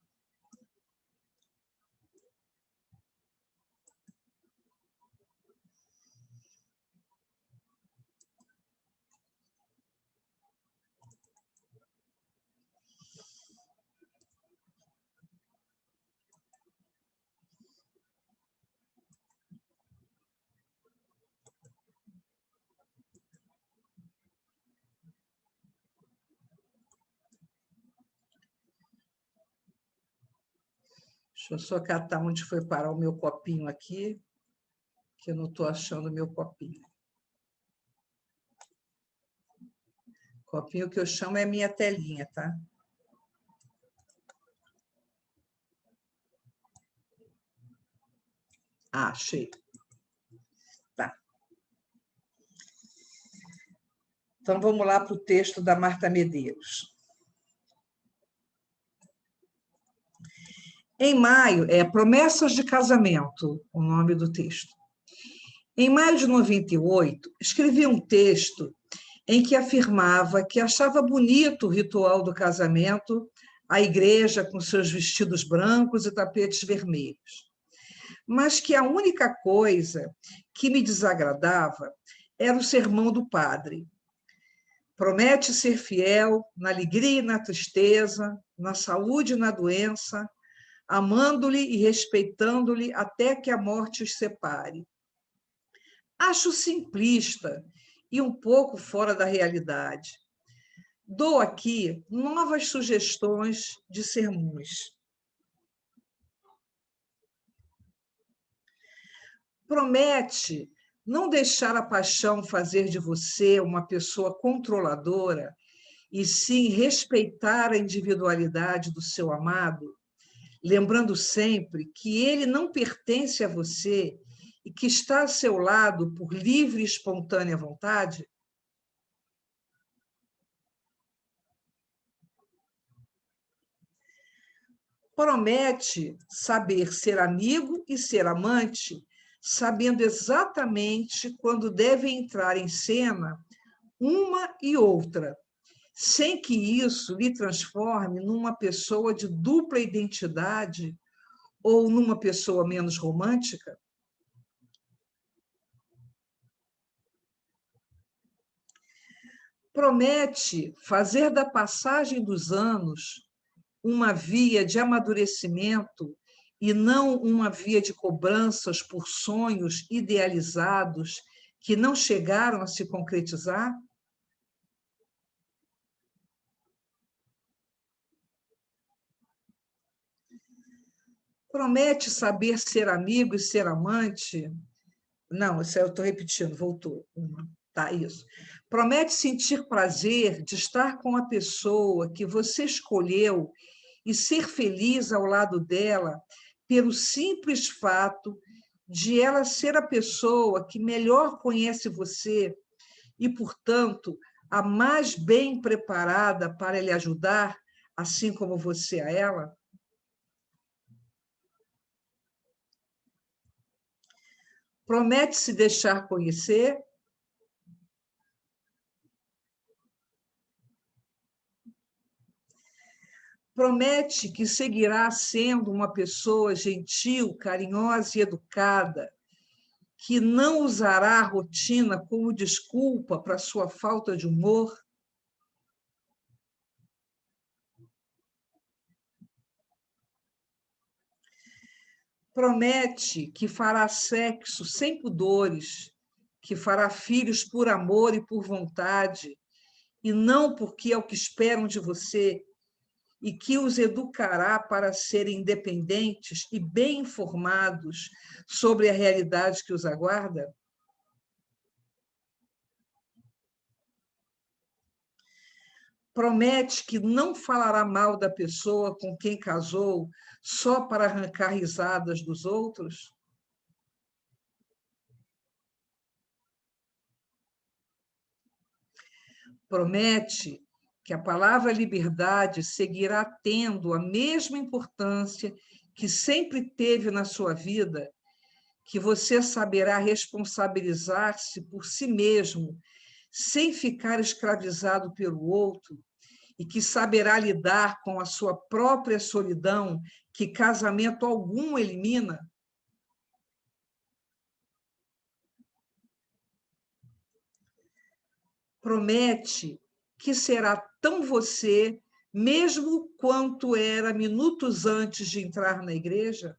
Deixa eu só catar onde foi parar o meu copinho aqui, que eu não estou achando o meu copinho. Copinho que eu chamo é minha telinha, tá? Ah, achei. Tá. Então, vamos lá para o texto da Marta Medeiros. Em maio, Promessas de Casamento, o nome do texto. Em maio de 98, escrevi um texto em que afirmava que achava bonito o ritual do casamento, a igreja com seus vestidos brancos e tapetes vermelhos, mas que a única coisa que me desagradava era o sermão do padre. Promete ser fiel na alegria e na tristeza, na saúde e na doença, amando-lhe e respeitando-lhe até que a morte os separe. Acho simplista e um pouco fora da realidade. Dou aqui novas sugestões de sermões. Promete não deixar a paixão fazer de você uma pessoa controladora e sim respeitar a individualidade do seu amado, lembrando sempre que ele não pertence a você e que está ao seu lado por livre e espontânea vontade? Promete saber ser amigo e ser amante, sabendo exatamente quando deve entrar em cena uma e outra, sem que isso lhe transforme numa pessoa de dupla identidade ou numa pessoa menos romântica? Promete fazer da passagem dos anos uma via de amadurecimento e não uma via de cobranças por sonhos idealizados que não chegaram a se concretizar? Promete saber ser amigo e ser amante? Não, isso eu estou repetindo, voltou. Tá, isso. Promete sentir prazer de estar com a pessoa que você escolheu e ser feliz ao lado dela pelo simples fato de ela ser a pessoa que melhor conhece você e, portanto, a mais bem preparada para lhe ajudar, assim como você a ela? Promete se deixar conhecer? Promete que seguirá sendo uma pessoa gentil, carinhosa e educada, que não usará a rotina como desculpa para sua falta de humor? Promete que fará sexo sem pudores, que fará filhos por amor e por vontade, e não porque é o que esperam de você, e que os educará para serem independentes e bem informados sobre a realidade que os aguarda? Promete que não falará mal da pessoa com quem casou só para arrancar risadas dos outros? Promete que a palavra liberdade seguirá tendo a mesma importância que sempre teve na sua vida, que você saberá responsabilizar-se por si mesmo, sem ficar escravizado pelo outro, e que saberá lidar com a sua própria solidão, que casamento algum elimina? Promete que será tão você, mesmo quanto era minutos antes de entrar na igreja?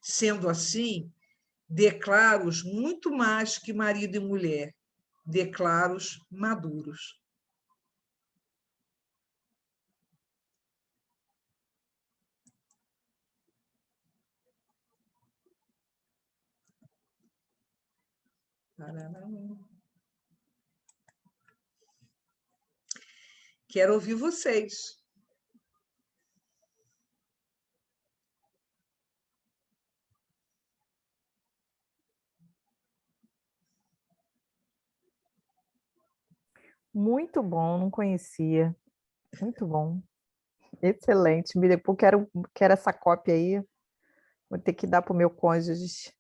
Sendo assim, declaros muito mais que marido e mulher, declaros maduros. Quero ouvir vocês. Muito bom, não conhecia. Muito bom. Excelente. Me depois quero essa cópia aí. Vou ter que dar para o meu cônjuge.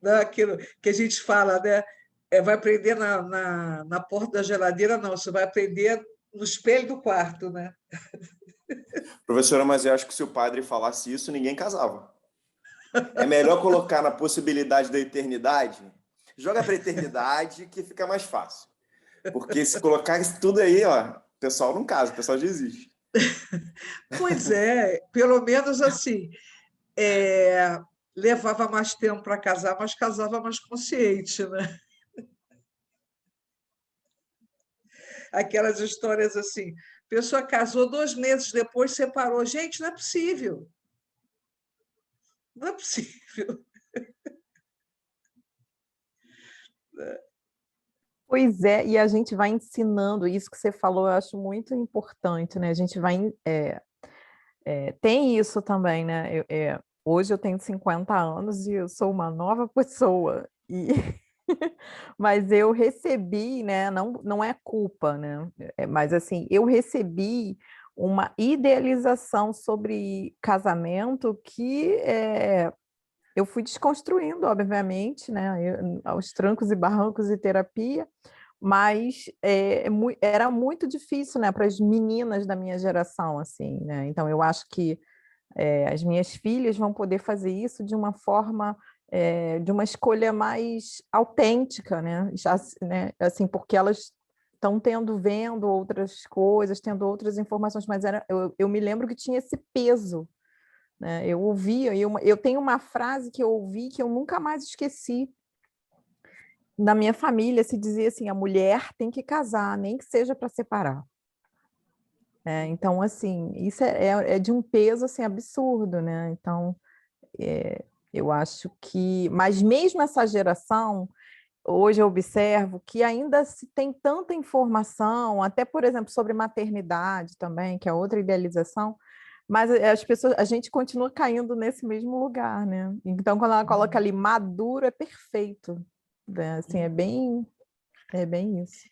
Não, aquilo que a gente fala, né? Vai prender na porta da geladeira, não, você vai prender no espelho do quarto, né? Professora, mas eu acho que se o padre falasse isso, ninguém casava. É melhor colocar na possibilidade da eternidade, joga para a eternidade que fica mais fácil. Porque se colocar isso tudo aí, ó, o pessoal não casa, o pessoal desiste. Pois é, pelo menos assim, levava mais tempo para casar, mas casava mais consciente, né? Aquelas histórias assim, a pessoa casou 2 meses depois, separou. Gente, não é possível. Não é possível. Pois é, e a gente vai ensinando, isso que você falou, eu acho muito importante, né? A gente vai... tem isso também, né? Hoje eu tenho 50 anos e eu sou uma nova pessoa, mas eu recebi, né? Não é culpa, né? Mas assim, eu recebi uma idealização sobre casamento que eu fui desconstruindo, obviamente, né? Aos trancos e barrancos de terapia, mas era muito difícil, né, para as meninas da minha geração, assim, né? Então eu acho que as minhas filhas vão poder fazer isso de uma forma, de uma escolha mais autêntica, né? Já, né? Assim, porque elas estão vendo outras coisas, tendo outras informações, mas eu me lembro que tinha esse peso, né? Eu ouvia, eu tenho uma frase que eu ouvi que eu nunca mais esqueci. Na minha família se dizia assim, a mulher tem que casar, nem que seja para separar. Então, assim, isso é de um peso assim, absurdo, né? Então, eu acho que... Mas mesmo essa geração, hoje eu observo que ainda se tem tanta informação, até, por exemplo, sobre maternidade também, que é outra idealização, mas a gente continua caindo nesse mesmo lugar, né? Então, quando ela coloca ali maduro, é perfeito, né? Assim, é bem... É bem isso.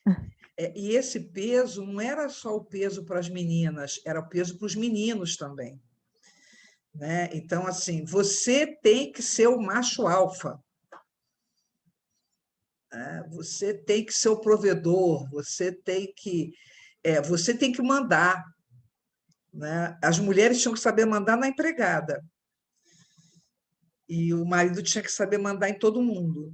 E esse peso não era só o peso para as meninas, era o peso para os meninos também. Né? Então, assim, você tem que ser o macho alfa. Você tem que ser o provedor, você tem que mandar. Né? As mulheres tinham que saber mandar na empregada. E o marido tinha que saber mandar em todo mundo.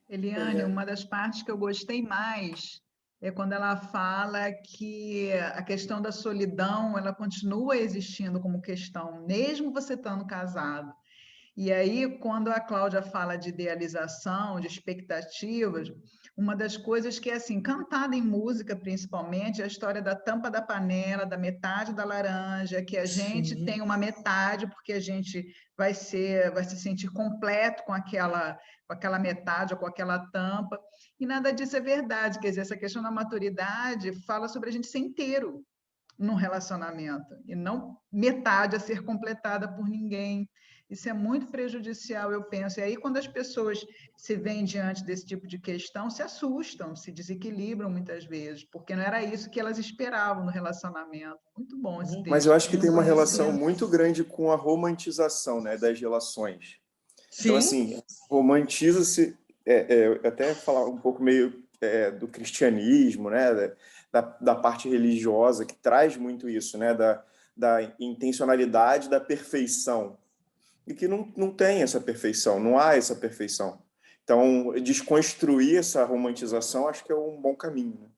Eliane, uma das partes que eu gostei mais é quando ela fala que a questão da solidão, ela continua existindo como questão, mesmo você estando casado. E aí, quando a Cláudia fala de idealização, de expectativas, uma das coisas que é assim, cantada em música principalmente, é a história da tampa da panela, da metade da laranja, que a gente tem uma metade, porque a gente vai se sentir completo com aquela metade ou com aquela tampa, e nada disso é verdade. Quer dizer, essa questão da maturidade fala sobre a gente ser inteiro num relacionamento, e não metade a ser completada por ninguém. Isso é muito prejudicial, eu penso. E aí, quando as pessoas se veem diante desse tipo de questão, se assustam, se desequilibram muitas vezes, porque não era isso que elas esperavam no relacionamento. Muito bom esse texto. Mas eu acho que tem uma relação muito grande com a romantização, né, das relações. Sim. Então, assim, romantiza-se, até falar um pouco meio do cristianismo, né, da parte religiosa, que traz muito isso, né, da intencionalidade da perfeição. E que não tem essa perfeição, não há essa perfeição. Então, desconstruir essa romantização acho que é um bom caminho. Né?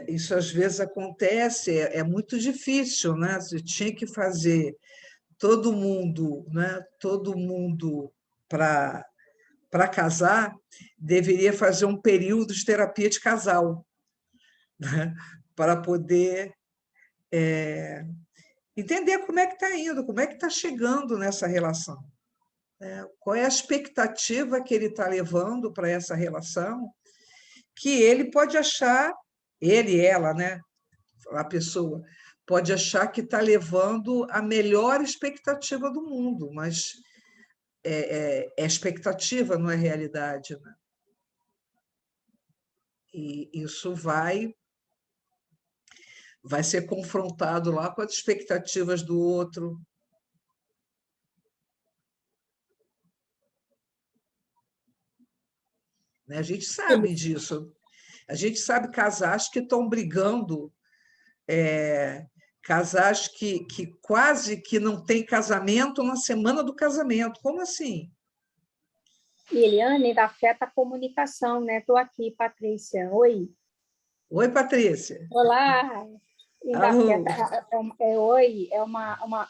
Isso às vezes acontece, é muito difícil, né? Você tinha que fazer todo mundo, né? Todo mundo para casar deveria fazer um período de terapia de casal, né? Para poder entender como é que está indo, como é que está chegando nessa relação. Qual é a expectativa que ele está levando para essa relação, que ele pode achar, ele e ela, né? A pessoa pode achar que está levando a melhor expectativa do mundo, mas é expectativa, não é realidade. Né? E isso vai ser confrontado lá com as expectativas do outro. A gente sabe disso. A gente sabe casais que estão brigando, casais que quase que não têm casamento na semana do casamento. Como assim? Eliane, ainda afeta a comunicação, né? Estou aqui, Patrícia. Oi. Oi, Patrícia. Olá. Ainda afeta, oi,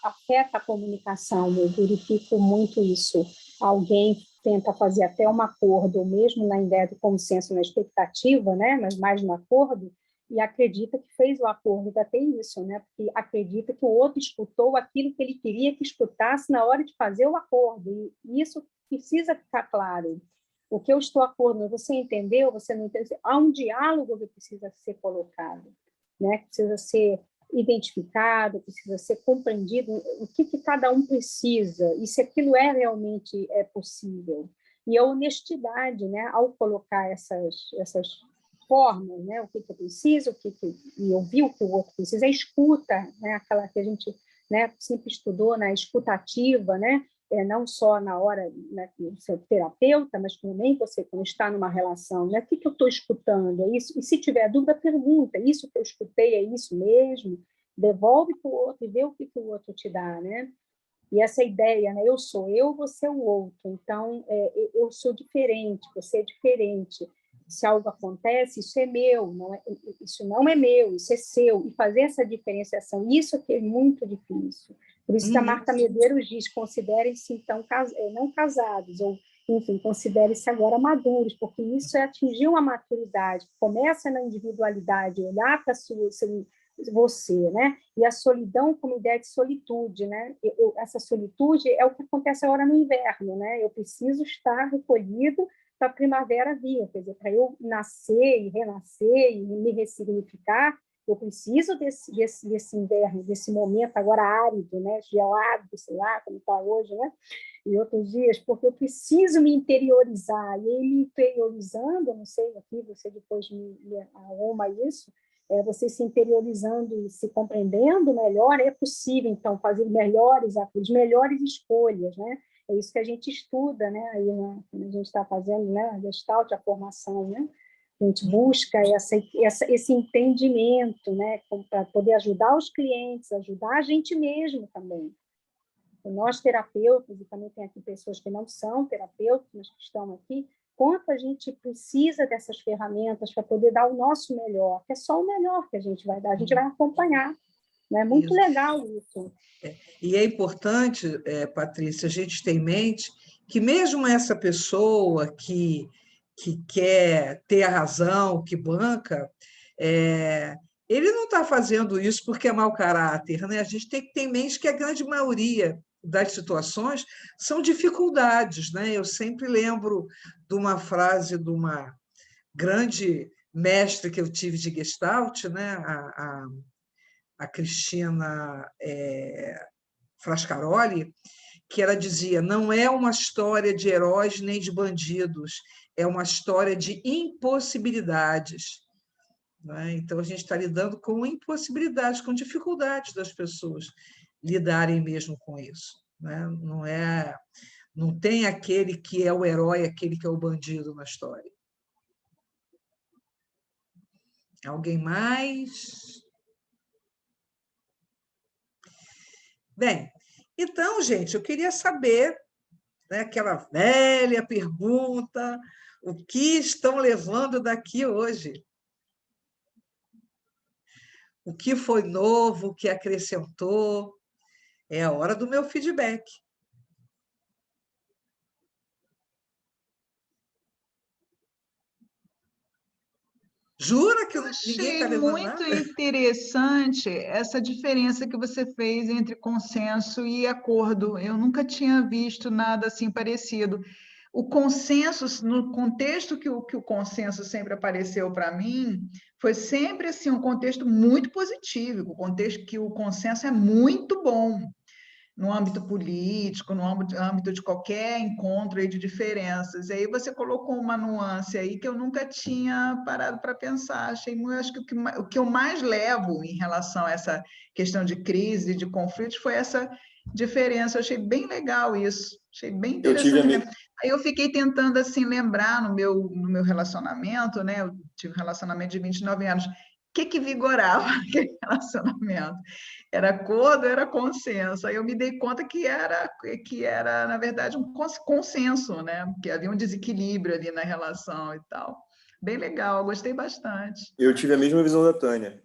afeta a comunicação, eu verifico muito isso. Alguém tenta fazer até um acordo, mesmo na ideia do consenso, na expectativa, né? Mas mais no acordo, e acredita que fez o acordo, ainda tem isso, né? Porque acredita que o outro escutou aquilo que ele queria que escutasse na hora de fazer o acordo, e isso precisa ficar claro. O que eu estou acordando, você entendeu? Você não entendeu? Há um diálogo que precisa ser colocado, né? Precisa ser identificado, precisa ser compreendido o que cada um precisa e se aquilo realmente possível. E a honestidade, né? Ao colocar essas formas, né? O que eu preciso, e ouvir o que o outro precisa, a escuta, né? Aquela que a gente, né, sempre estudou na escutativa, né? Não só na hora, né, do seu terapeuta, mas também você, quando está numa relação, né, o que eu estou escutando? É isso? E se tiver dúvida, pergunta, isso que eu escutei é isso mesmo? Devolve para o outro e vê o que o outro te dá, né? E essa ideia, né, eu sou eu, você é o outro, então eu sou diferente, você é diferente. Se algo acontece, isso é meu, isso não é meu, isso é seu. E fazer essa diferenciação, isso aqui é muito difícil. Por isso que a Marta Medeiros diz, considerem-se, então, não casados, ou, enfim, considerem-se agora maduros, porque isso é atingir uma maturidade, começa na individualidade, olhar para você, né? E a solidão como ideia de solitude, né? Essa solitude é o que acontece agora no inverno, né? Eu preciso estar recolhido para a primavera vir. Quer dizer, para eu nascer e renascer e me ressignificar, eu preciso desse inverno, desse momento agora árido, né, gelado, sei lá, como está hoje, né, e outros dias, porque eu preciso me interiorizar. E aí, me interiorizando, eu não sei, aqui você depois me arruma isso, você se interiorizando e se compreendendo melhor, é possível, então, fazer melhores escolhas, né? É isso que a gente estuda, né? Aí, quando a gente está fazendo, né, a Gestalt, a formação, né? A gente busca esse entendimento, né, para poder ajudar os clientes, ajudar a gente mesmo também. E nós, terapeutas, e também tem aqui pessoas que não são terapeutas, mas que estão aqui, quanto a gente precisa dessas ferramentas para poder dar o nosso melhor, que é só o melhor que a gente vai dar, a gente vai acompanhar. Né? É muito legal isso. E é importante, Patrícia, a gente ter em mente que mesmo essa pessoa que quer ter a razão, que banca, ele não está fazendo isso porque é mau caráter, né? A gente tem que ter em mente que a grande maioria das situações são dificuldades, né? Eu sempre lembro de uma frase de uma grande mestre que eu tive de Gestalt, né? A Cristina Frascaroli, que ela dizia: não é uma história de heróis nem de bandidos, é uma história de impossibilidades. Né? Então, a gente está lidando com impossibilidades, com dificuldades das pessoas lidarem mesmo com isso. Né? Não tem aquele que é o herói, aquele que é o bandido na história. Alguém mais? Bem, então, gente, eu queria saber, né, aquela velha pergunta: o que estão levando daqui hoje? O que foi novo, o que acrescentou? É a hora do meu feedback. Jura que ninguém está levando nada? Achei muito interessante essa diferença que você fez entre consenso e acordo. Eu nunca tinha visto nada assim parecido. O consenso, no contexto que o consenso sempre apareceu para mim, foi sempre assim um contexto muito positivo, o contexto que o consenso é muito bom no âmbito político, no âmbito de qualquer encontro aí de diferenças. E aí você colocou uma nuance aí que eu nunca tinha parado para pensar. Acho que o que eu mais levo em relação a essa questão de crise, de conflitos, foi essa diferença. Eu achei bem legal isso. Achei bem interessante mesmo. Aí eu fiquei tentando assim lembrar no meu relacionamento, né? Eu tive um relacionamento de 29 anos. O que vigorava aquele relacionamento? Era acordo, era consenso. Aí eu me dei conta que era na verdade, um consenso, né? Que havia um desequilíbrio ali na relação e tal. Bem legal, gostei bastante. Eu tive a mesma visão da Tânia.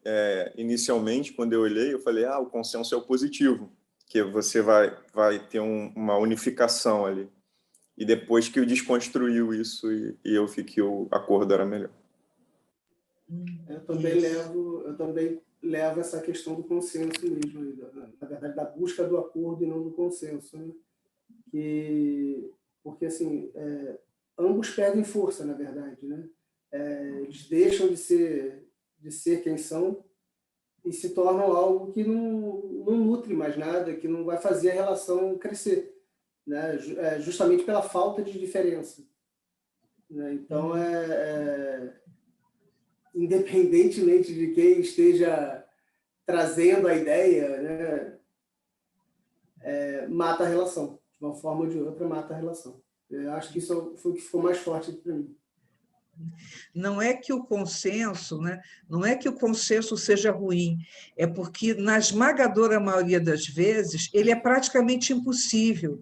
Inicialmente, quando eu olhei, eu falei, o consenso é o positivo, que você vai ter uma unificação ali. E depois que eu desconstruiu isso e eu vi que o acordo era melhor. Eu também levo essa questão do consenso mesmo, na verdade, da busca do acordo e não do consenso. Né? Porque, assim, ambos perdem força, na verdade. Né? Eles deixam de ser quem são e se tornam algo que não nutre mais nada, que não vai fazer a relação crescer, né? Justamente pela falta de diferença. Né? Então, independentemente de quem esteja trazendo a ideia, né, mata a relação. De uma forma ou de outra, mata a relação. Eu acho que isso foi o que ficou mais forte para mim. Não é que o consenso, né, não é que o consenso seja ruim, é porque, na esmagadora maioria das vezes, ele é praticamente impossível.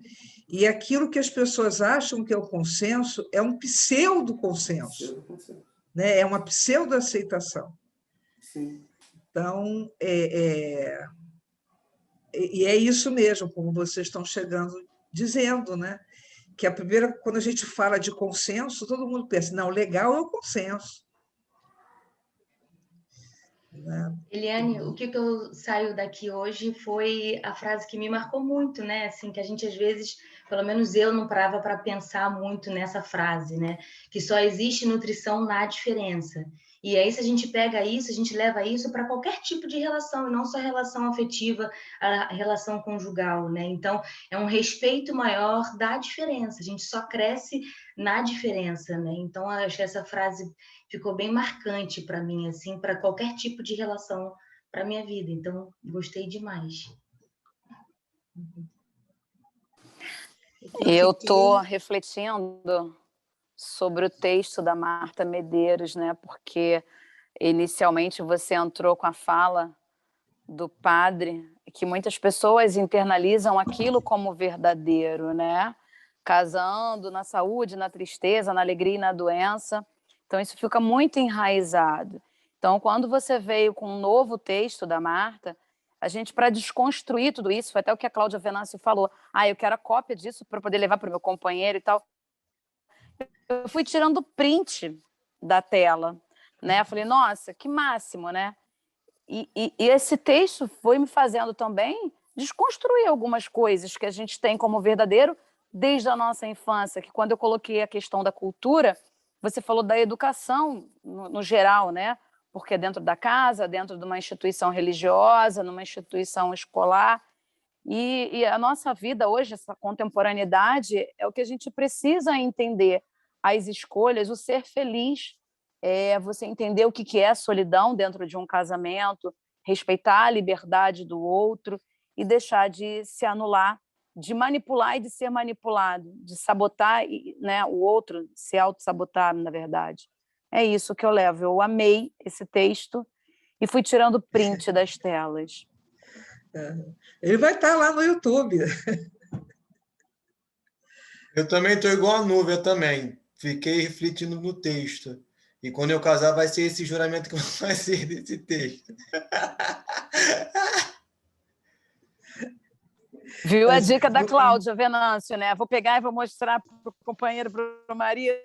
E aquilo que as pessoas acham que é o consenso é um pseudo-consenso. Né? É uma pseudo-aceitação. Sim. Então, e é isso mesmo, como vocês estão dizendo, né? Que quando a gente fala de consenso, todo mundo pensa, não, legal é o consenso. Né? Eliane, o que eu saio daqui hoje foi a frase que me marcou muito, né? Assim, que a gente às vezes pelo menos eu não parava para pensar muito nessa frase, né? Que só existe nutrição na diferença. E aí, se a gente pega isso, a gente leva isso para qualquer tipo de relação, e não só relação afetiva, a relação conjugal, né? Então, é um respeito maior da diferença. A gente só cresce na diferença, né? Então, acho que essa frase ficou bem marcante para mim, assim, para qualquer tipo de relação para minha vida. Então, gostei demais. Eu estou refletindo sobre o texto da Marta Medeiros, né? Porque inicialmente você entrou com a fala do padre, que muitas pessoas internalizam aquilo como verdadeiro, né? Casando na saúde, na tristeza, na alegria e na doença. Então, isso fica muito enraizado. Então, quando você veio com um novo texto da Marta, a gente, para desconstruir tudo isso, foi até o que a Cláudia Venâncio falou, eu quero a cópia disso para poder levar para o meu companheiro e tal. Eu fui tirando print da tela, né? Falei, nossa, que máximo, né? E esse texto foi me fazendo também desconstruir algumas coisas que a gente tem como verdadeiro desde a nossa infância, que quando eu coloquei a questão da cultura, você falou da educação no geral, né? Porque é dentro da casa, dentro de uma instituição religiosa, numa instituição escolar. E a nossa vida hoje, essa contemporaneidade, é o que a gente precisa entender. As escolhas, o ser feliz, você entender o que é a solidão dentro de um casamento, respeitar a liberdade do outro e deixar de se anular, de manipular e de ser manipulado, de sabotar, né, o outro, se auto-sabotar, na verdade. É isso que eu levo. Eu amei esse texto e fui tirando print das telas. Ele vai estar lá no YouTube. Eu também estou igual a Nuvem, eu também. Fiquei refletindo no texto. E quando eu casar, vai ser esse juramento que eu vou fazer desse texto. Viu a dica da Cláudia Venâncio, né? Vou pegar e vou mostrar para o companheiro, para o marido.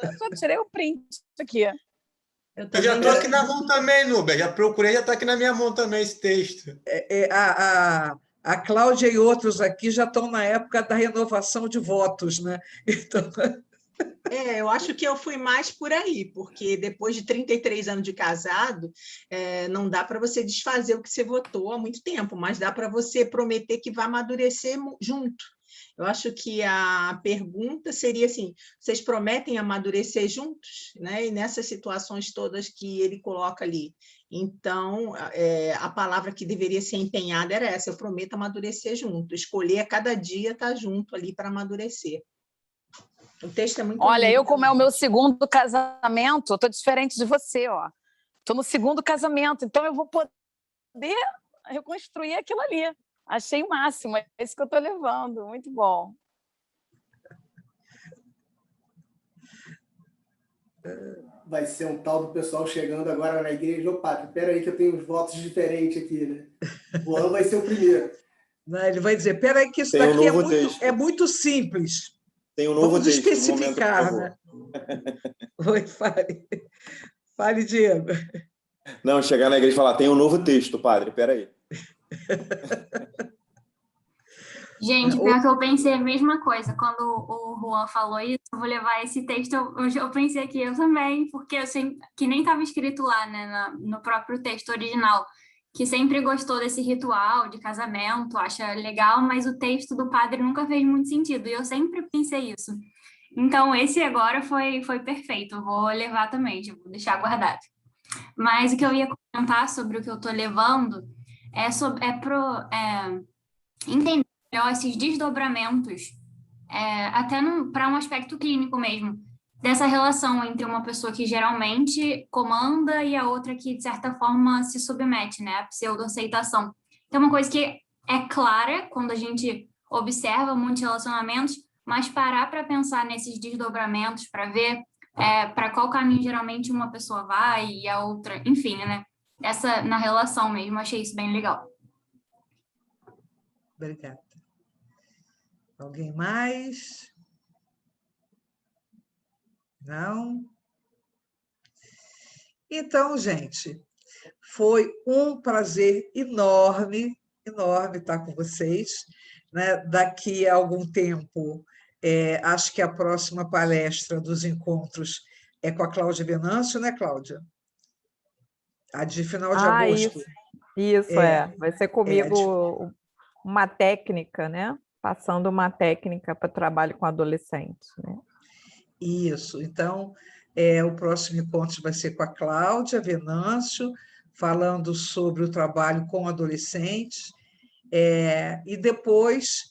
Eu só tirei o print aqui. Eu já estou aqui na mão também, Nubia. Já procurei, já está aqui na minha mão também esse texto. A Cláudia e outros aqui já estão na época da renovação de votos, né? Então... eu acho que eu fui mais por aí, porque depois de 33 anos de casado, não dá para você desfazer o que você votou há muito tempo, mas dá para você prometer que vai amadurecer junto. Eu acho que a pergunta seria assim, vocês prometem amadurecer juntos? Né? E nessas situações todas que ele coloca ali. Então, a palavra que deveria ser empenhada era essa, eu prometo amadurecer junto, escolher a cada dia estar junto ali para amadurecer. O texto é muito Olha, lindo, eu, como é o meu segundo casamento, estou diferente de você, ó. Estou no segundo casamento, então eu vou poder reconstruir aquilo ali. Achei o máximo, é isso que eu estou levando. Muito bom. Vai ser um tal do pessoal chegando agora na igreja. Ô, padre, espera aí que eu tenho uns votos diferentes aqui, né? O Juan vai ser o primeiro. Não, ele vai dizer, espera aí que isso daqui é muito simples. Tem um novo Vamos texto. especificar, né? Oi, fale. Fale, Diego. Não, chegar na igreja e falar, tem um novo texto, padre, espera aí. Gente, pior que eu pensei a mesma coisa. Quando o Juan falou isso, eu vou levar esse texto, eu pensei que eu também, porque eu sei que nem estava escrito lá, né, no próprio texto original, que sempre gostou desse ritual de casamento, acha legal, mas o texto do padre nunca fez muito sentido, e eu sempre pensei isso. Então, esse agora foi perfeito, eu vou levar também, vou deixar guardado. Mas o que eu ia comentar sobre o que eu estou levando é entender melhor esses desdobramentos, até para um aspecto clínico mesmo, dessa relação entre uma pessoa que geralmente comanda e a outra que, de certa forma, se submete, né? A pseudo-aceitação. Então, uma coisa que é clara quando a gente observa muitos relacionamentos, mas parar para pensar nesses desdobramentos, para ver para qual caminho geralmente uma pessoa vai e a outra, enfim, né? Na relação mesmo, achei isso bem legal. Obrigada. Alguém mais? Não? Então, gente, foi um prazer enorme, enorme estar com vocês. né, daqui a algum tempo, acho que a próxima palestra dos encontros é com a Cláudia Venâncio, né, Cláudia? A de final de agosto. Isso, vai ser comigo uma técnica, né? Passando uma técnica para trabalho com adolescentes, né? Isso, então, o próximo encontro vai ser com a Cláudia Venâncio, falando sobre o trabalho com adolescentes, e depois,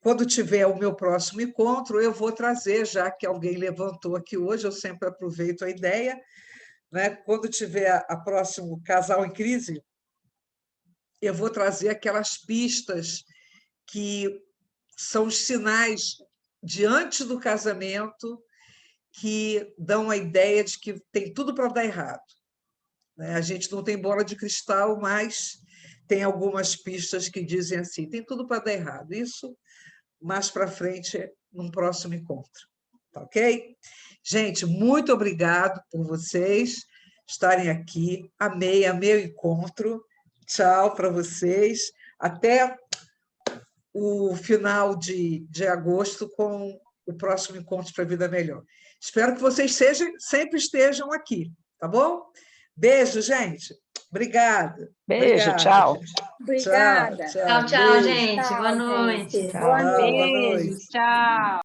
quando tiver o meu próximo encontro, eu vou trazer, já que alguém levantou aqui hoje, eu sempre aproveito a ideia, né? Quando tiver a próximo Casal em Crise, eu vou trazer aquelas pistas que são os sinais diante do casamento que dão a ideia de que tem tudo para dar errado, né? A gente não tem bola de cristal, mas tem algumas pistas que dizem assim, tem tudo para dar errado. Isso, mais para frente, num próximo encontro. Tá ok? Gente, muito obrigado por vocês estarem aqui. Amei o encontro. Tchau para vocês. Até o final de agosto com o próximo encontro para a Vida Melhor. Espero que vocês sempre estejam aqui, tá bom? Beijo, gente. Obrigada. Beijo, obrigada. tchau. Obrigada. Tchau, Beijo. gente. Boa noite. Boa noite. Boa noite. Tchau.